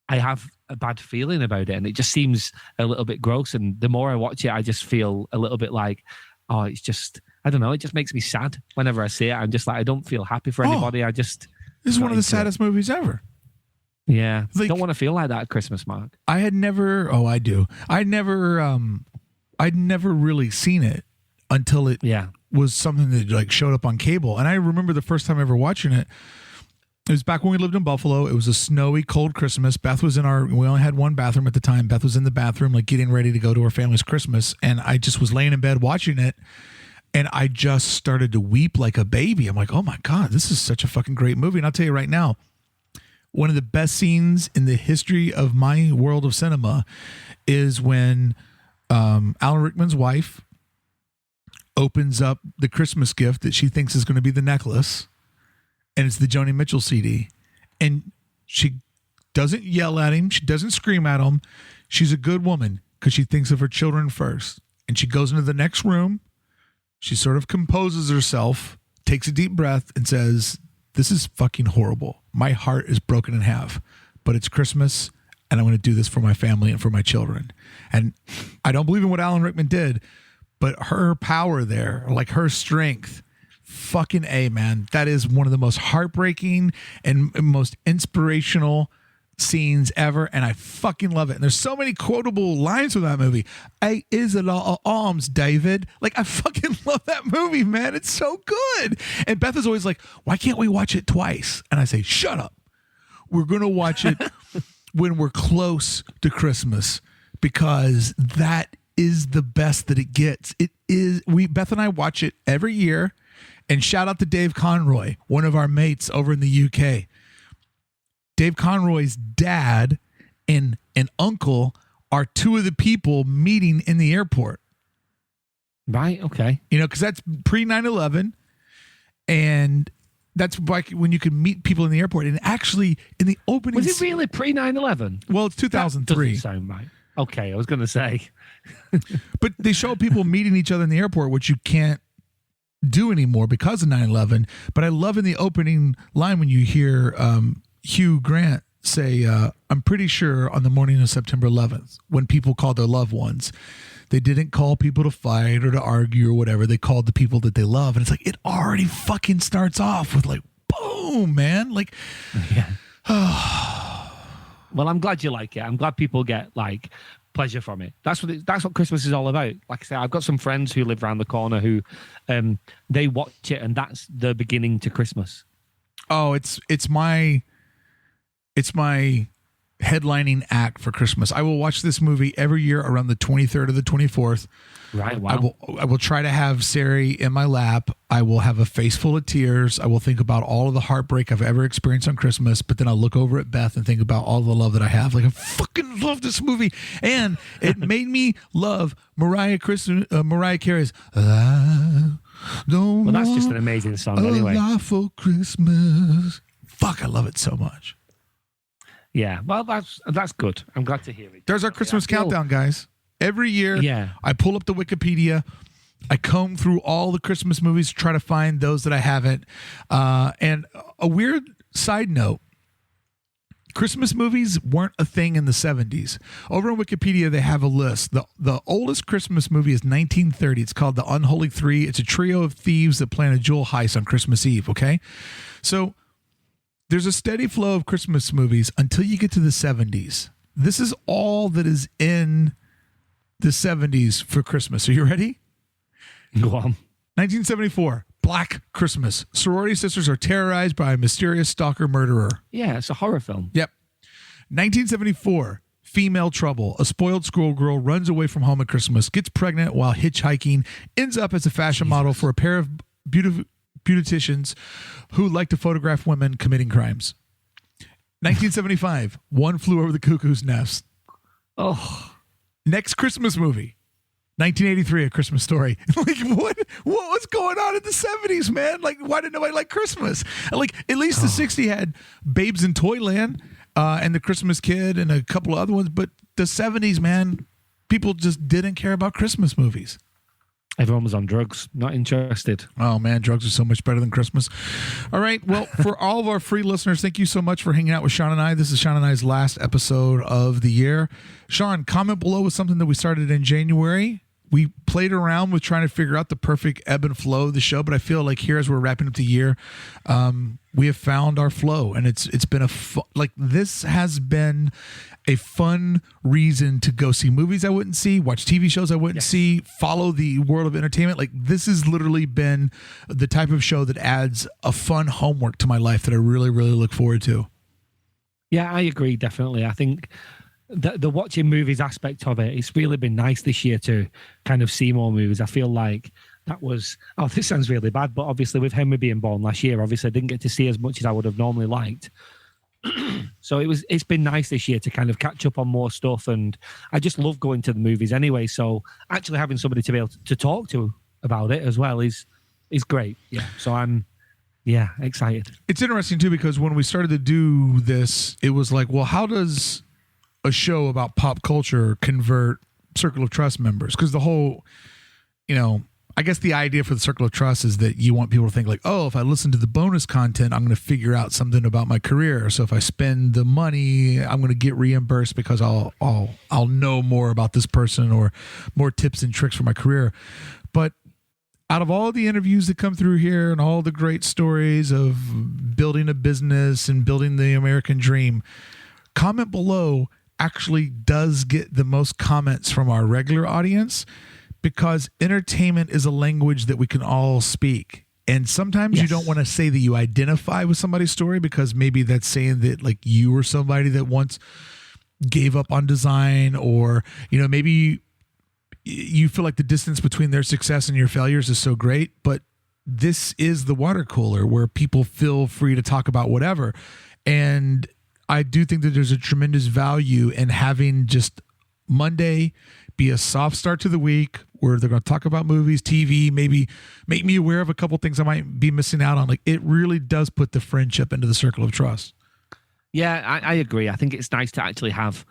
I have a bad feeling about it, and it just seems a little bit gross. And the more I watch it, I just feel a little bit like, oh, it's just, I don't know, it just makes me sad whenever I see it. I'm just like, I don't feel happy for anybody. This is one of the saddest movies ever. Yeah, like, don't want to feel like that at Christmas, Mark. I do. I'd never really seen it until it was something that like showed up on cable. And I remember the first time ever watching it. It was back when we lived in Buffalo. It was a snowy, cold Christmas. Beth was we only had one bathroom at the time. Beth was in the bathroom, like getting ready to go to her family's Christmas. And I just was laying in bed watching it. And I just started to weep like a baby. I'm like, oh my God, this is such a fucking great movie. And I'll tell you right now, one of the best scenes in the history of my world of cinema is when Alan Rickman's wife opens up the Christmas gift that she thinks is going to be the necklace, and it's the Joni Mitchell CD. And she doesn't yell at him. She doesn't scream at him. She's a good woman because she thinks of her children first. And she goes into the next room. She sort of composes herself, takes a deep breath, and says, this is fucking horrible. My heart is broken in half, but it's Christmas, and I'm going to do this for my family and for my children. And I don't believe in what Alan Rickman did, but her power there, like her strength, fucking A, man. That is one of the most heartbreaking and most inspirational scenes ever, and I fucking love it. And there's so many quotable lines from that movie. Hey, is it all arms, David? Like, I fucking love that movie, man. It's so good. And Beth is always like, why can't we watch it twice? And I say, shut up. We're going to watch it when we're close to Christmas, because that is the best that it gets. It is. Beth and I watch it every year. And shout out to Dave Conroy, one of our mates over in the UK. Dave Conroy's dad and uncle are two of the people meeting in the airport. Right, okay. You know, because that's pre 9/11, and that's like when you can meet people in the airport. And actually, in the opening... Was it really pre 9/11? Well, it's 2003. That doesn't sound right. Okay, I was going to say. But they show people meeting each other in the airport, which you can't do anymore because of 9/11. But I love in the opening line when you hear Hugh Grant say, I'm pretty sure on the morning of September 11th, when people called their loved ones, they didn't call people to fight or to argue or whatever. They called the people that they love. And it's like, it already fucking starts off with like, boom, man. Like, yeah. Well, I'm glad you like it. I'm glad people get like pleasure from it. That's what Christmas is all about. Like I say, I've got some friends who live around the corner who they watch it, and that's the beginning to Christmas. Oh, it's my headlining act for Christmas. I will watch this movie every year around the 23rd or the 24th. Right. Wow. I will try to have Sari in my lap. I will have a face full of tears. I will think about all of the heartbreak I've ever experienced on Christmas, but then I'll look over at Beth and think about all the love that I have. Like, I fucking love this movie. And it made me love Mariah Carey's Well, that's just an amazing song anyway. A Lot for Christmas. Fuck, I love it so much. Yeah, well, that's good. I'm glad to hear it. There's our Christmas countdown, guys. Every year, I pull up the Wikipedia. I comb through all the Christmas movies to try to find those that I haven't. And a weird side note, Christmas movies weren't a thing in the 70s. Over on Wikipedia, they have a list. The oldest Christmas movie is 1930. It's called The Unholy Three. It's a trio of thieves that plan a jewel heist on Christmas Eve, okay? So there's a steady flow of Christmas movies until you get to the 70s. This is all that is in the 70s for Christmas. Are you ready? Go on. 1974, Black Christmas. Sorority sisters are terrorized by a mysterious stalker murderer. Yeah, it's a horror film. Yep. 1974, Female Trouble. A spoiled schoolgirl runs away from home at Christmas, gets pregnant while hitchhiking, ends up as a fashion model for a pair of beauticians who like to photograph women committing crimes. 1975, One Flew Over the Cuckoo's Nest. Oh. Next Christmas movie, 1983, A Christmas Story. Like, what was going on in the 70s, man? Like, why did nobody like Christmas? Like, at least the 60s had Babes in Toyland and The Christmas Kid and a couple of other ones, but the 70s, man, people just didn't care about Christmas movies. Everyone was on drugs. Not interested. Oh, man, drugs are so much better than Christmas. All right. Well, for all of our free listeners, thank you so much for hanging out with Sean and I. This is Sean and I's last episode of the year. Sean, comment below with something that we started in January. We played around with trying to figure out the perfect ebb and flow of the show, but I feel like here as we're wrapping up the year, we have found our flow, and it's been this has been a fun reason to go see movies I wouldn't see, watch TV shows I wouldn't see, follow the world of entertainment. Like, this has literally been the type of show that adds a fun homework to my life that I really, really look forward to. Yeah, I agree, definitely. I think the watching movies aspect of it, it's really been nice this year to kind of see more movies. I feel like that was, this sounds really bad, but obviously with Henry being born last year, obviously I didn't get to see as much as I would have normally liked. So it's been nice this year to kind of catch up on more stuff, and I just love going to the movies anyway. So actually having somebody to be able to talk to about it as well is great. Yeah. So I'm excited. It's interesting too, because when we started to do this, it was like, well, how does a show about pop culture convert Circle of Trust members? Because the whole, I guess the idea for the Circle of Trust is that you want people to think like, oh, if I listen to the bonus content, I'm going to figure out something about my career. So if I spend the money, I'm going to get reimbursed because I'll know more about this person or more tips and tricks for my career. But out of all the interviews that come through here and all the great stories of building a business and building the American dream, comment below actually does get the most comments from our regular audience, because entertainment is a language that we can all speak. And sometimes you don't want to say that you identify with somebody's story, because maybe that's saying that like you were somebody that once gave up on design, or, maybe you feel like the distance between their success and your failures is so great. But this is the water cooler where people feel free to talk about whatever. And I do think that there's a tremendous value in having just Monday be a soft start to the week where they're going to talk about movies, TV, maybe make me aware of a couple things I might be missing out on. Like, it really does put the friendship into the Circle of Trust. Yeah, I agree. I think it's nice to actually have,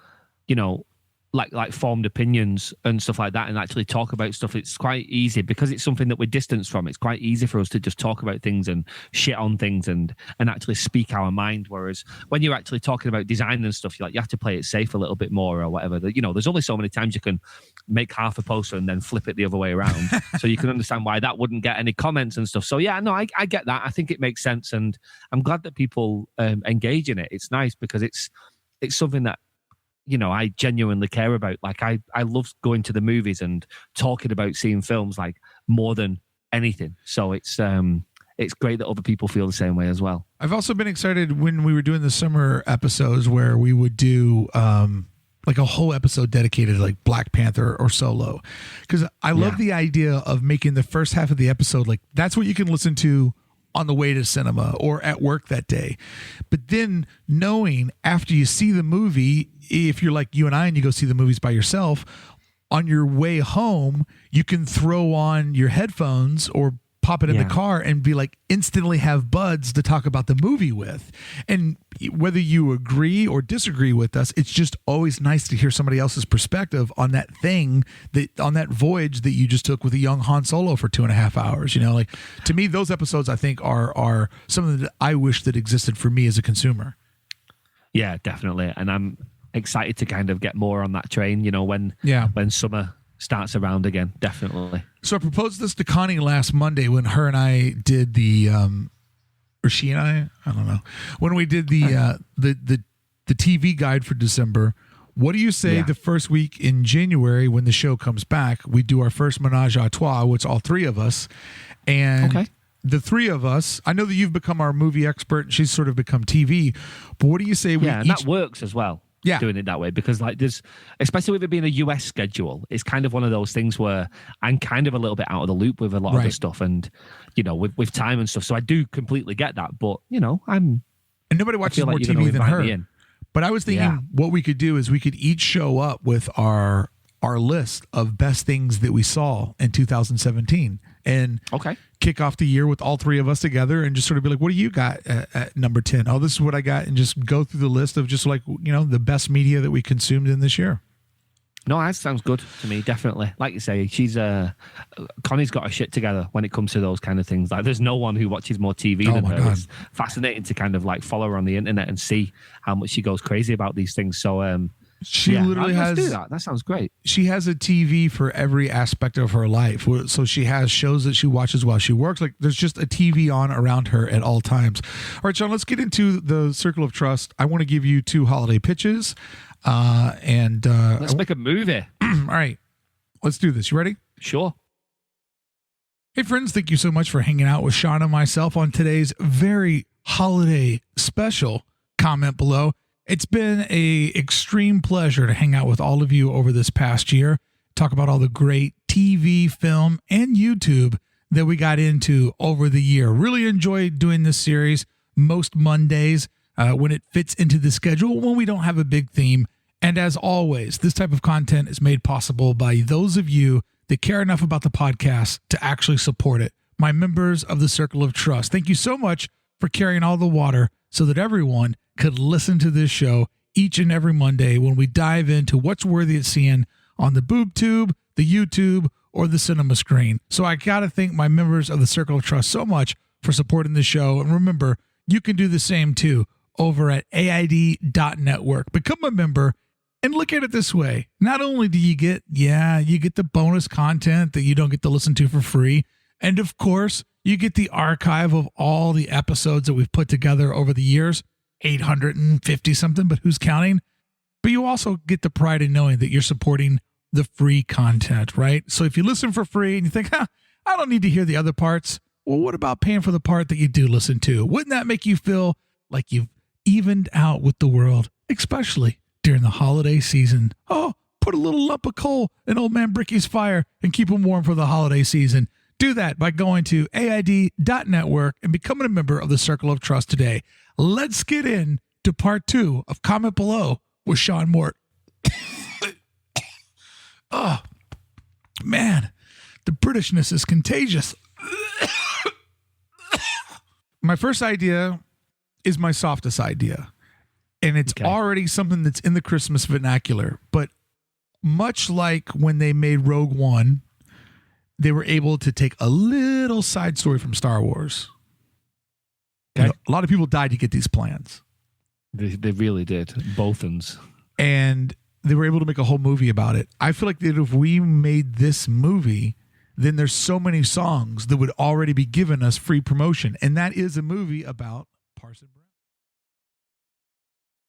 like formed opinions and stuff like that, and actually talk about stuff. It's quite easy because it's something that we're distanced from. It's quite easy for us to just talk about things and shit on things and actually speak our mind. Whereas when you're actually talking about design and stuff, you have to play it safe a little bit more or whatever. There's only so many times you can make half a poster and then flip it the other way around. So you can understand why that wouldn't get any comments and stuff. So yeah, no, I get that. I think it makes sense, and I'm glad that people engage in it. It's nice because it's something that I genuinely care about. Like I love going to the movies and talking about seeing films like more than anything. So it's great that other people feel the same way as well. I've also been excited when we were doing the summer episodes where we would do like a whole episode dedicated to like Black Panther or Solo. Because I love the idea of making the first half of the episode like that's what you can listen to on the way to cinema or at work that day. But then knowing after you see the movie, if you're like you and I and you go see the movies by yourself, on your way home, you can throw on your headphones or pop it in the car and be like instantly have buds to talk about the movie with. And whether you agree or disagree with us, it's just always nice to hear somebody else's perspective on that thing, on that voyage that you just took with a young Han Solo for 2.5 hours. Like, to me, those episodes I think are something that I wish that existed for me as a consumer. Yeah, definitely. And I'm excited to kind of get more on that train, when summer starts around again. Definitely. So I proposed this to Connie last Monday when her and I did or she and I don't know, when we did the TV guide for December. What do you say the first week in January when the show comes back, we do our first menage a trois, which all three of us, and the three of us, I know that you've become our movie expert and she's sort of become TV, but what do you say? And that works as well. Doing it that way, because like there's, especially with it being a US schedule, it's kind of one of those things where I'm kind of a little bit out of the loop with a lot of the stuff, and with time and stuff. So I do completely get that, but and nobody watches more TV than her. But I was thinking what we could do is we could each show up with our list of best things that we saw in 2017 and kick off the year with all three of us together and just sort of be like, what do you got at number 10? Oh, this is what I got. And just go through the list of just like, the best media that we consumed in this year. No, that sounds good to me, definitely. Like you say, she's Connie's got her shit together when it comes to those kind of things. Like, there's no one who watches more TV than her. God. It's fascinating to kind of like follow her on the internet and see how much she goes crazy about these things. So, she literally has. Let's do that. That sounds great. She has a TV for every aspect of her life. So she has shows that she watches while she works. Like, there's just a TV on around her at all times. All right, Sean, let's get into the circle of trust. I want to give you 2 holiday pitches. Let's make a movie. All right, let's do this. You ready? Sure. Hey friends, thank you so much for hanging out with Sean and myself on today's very holiday special. Comment below. It's been a extreme pleasure to hang out with all of you over this past year. Talk about all the great TV, film, and YouTube that we got into over the year. Really enjoyed doing this series most Mondays when it fits into the schedule, when we don't have a big theme. And as always, this type of content is made possible by those of you that care enough about the podcast to actually support it. My members of the Circle of Trust, thank you so much for carrying all the water so that everyone could listen to this show each and every Monday when we dive into what's worthy of seeing on the boob tube, the YouTube, or the cinema screen. So I got to thank my members of the Circle of Trust so much for supporting the show. And remember, you can do the same too over at AID.network. Become a member. And look at it this way. Not only do you get the bonus content that you don't get to listen to for free. And of course, you get the archive of all the episodes that we've put together over the years, 850 something, but who's counting? But you also get the pride in knowing that you're supporting the free content, right? So if you listen for free and you think, I don't need to hear the other parts. Well, what about paying for the part that you do listen to? Wouldn't that make you feel like you've evened out with the world, especially during the holiday season? Oh, put a little lump of coal in old man Brickey's fire and keep him warm for the holiday season. Do that by going to AID.network and becoming a member of the Circle of Trust today. Let's get in to part 2 of Comment Below with Sean Mort. Oh, man, the Britishness is contagious. My first idea is my softest idea. And it's already something that's in the Christmas vernacular. But much like when they made Rogue One, they were able to take a little side story from Star Wars. Okay. You know, a lot of people died to get these plans. They really did. Both ends. And they were able to make a whole movie about it. I feel like that if we made this movie, then there's so many songs that would already be giving us free promotion. And that is a movie about Parson.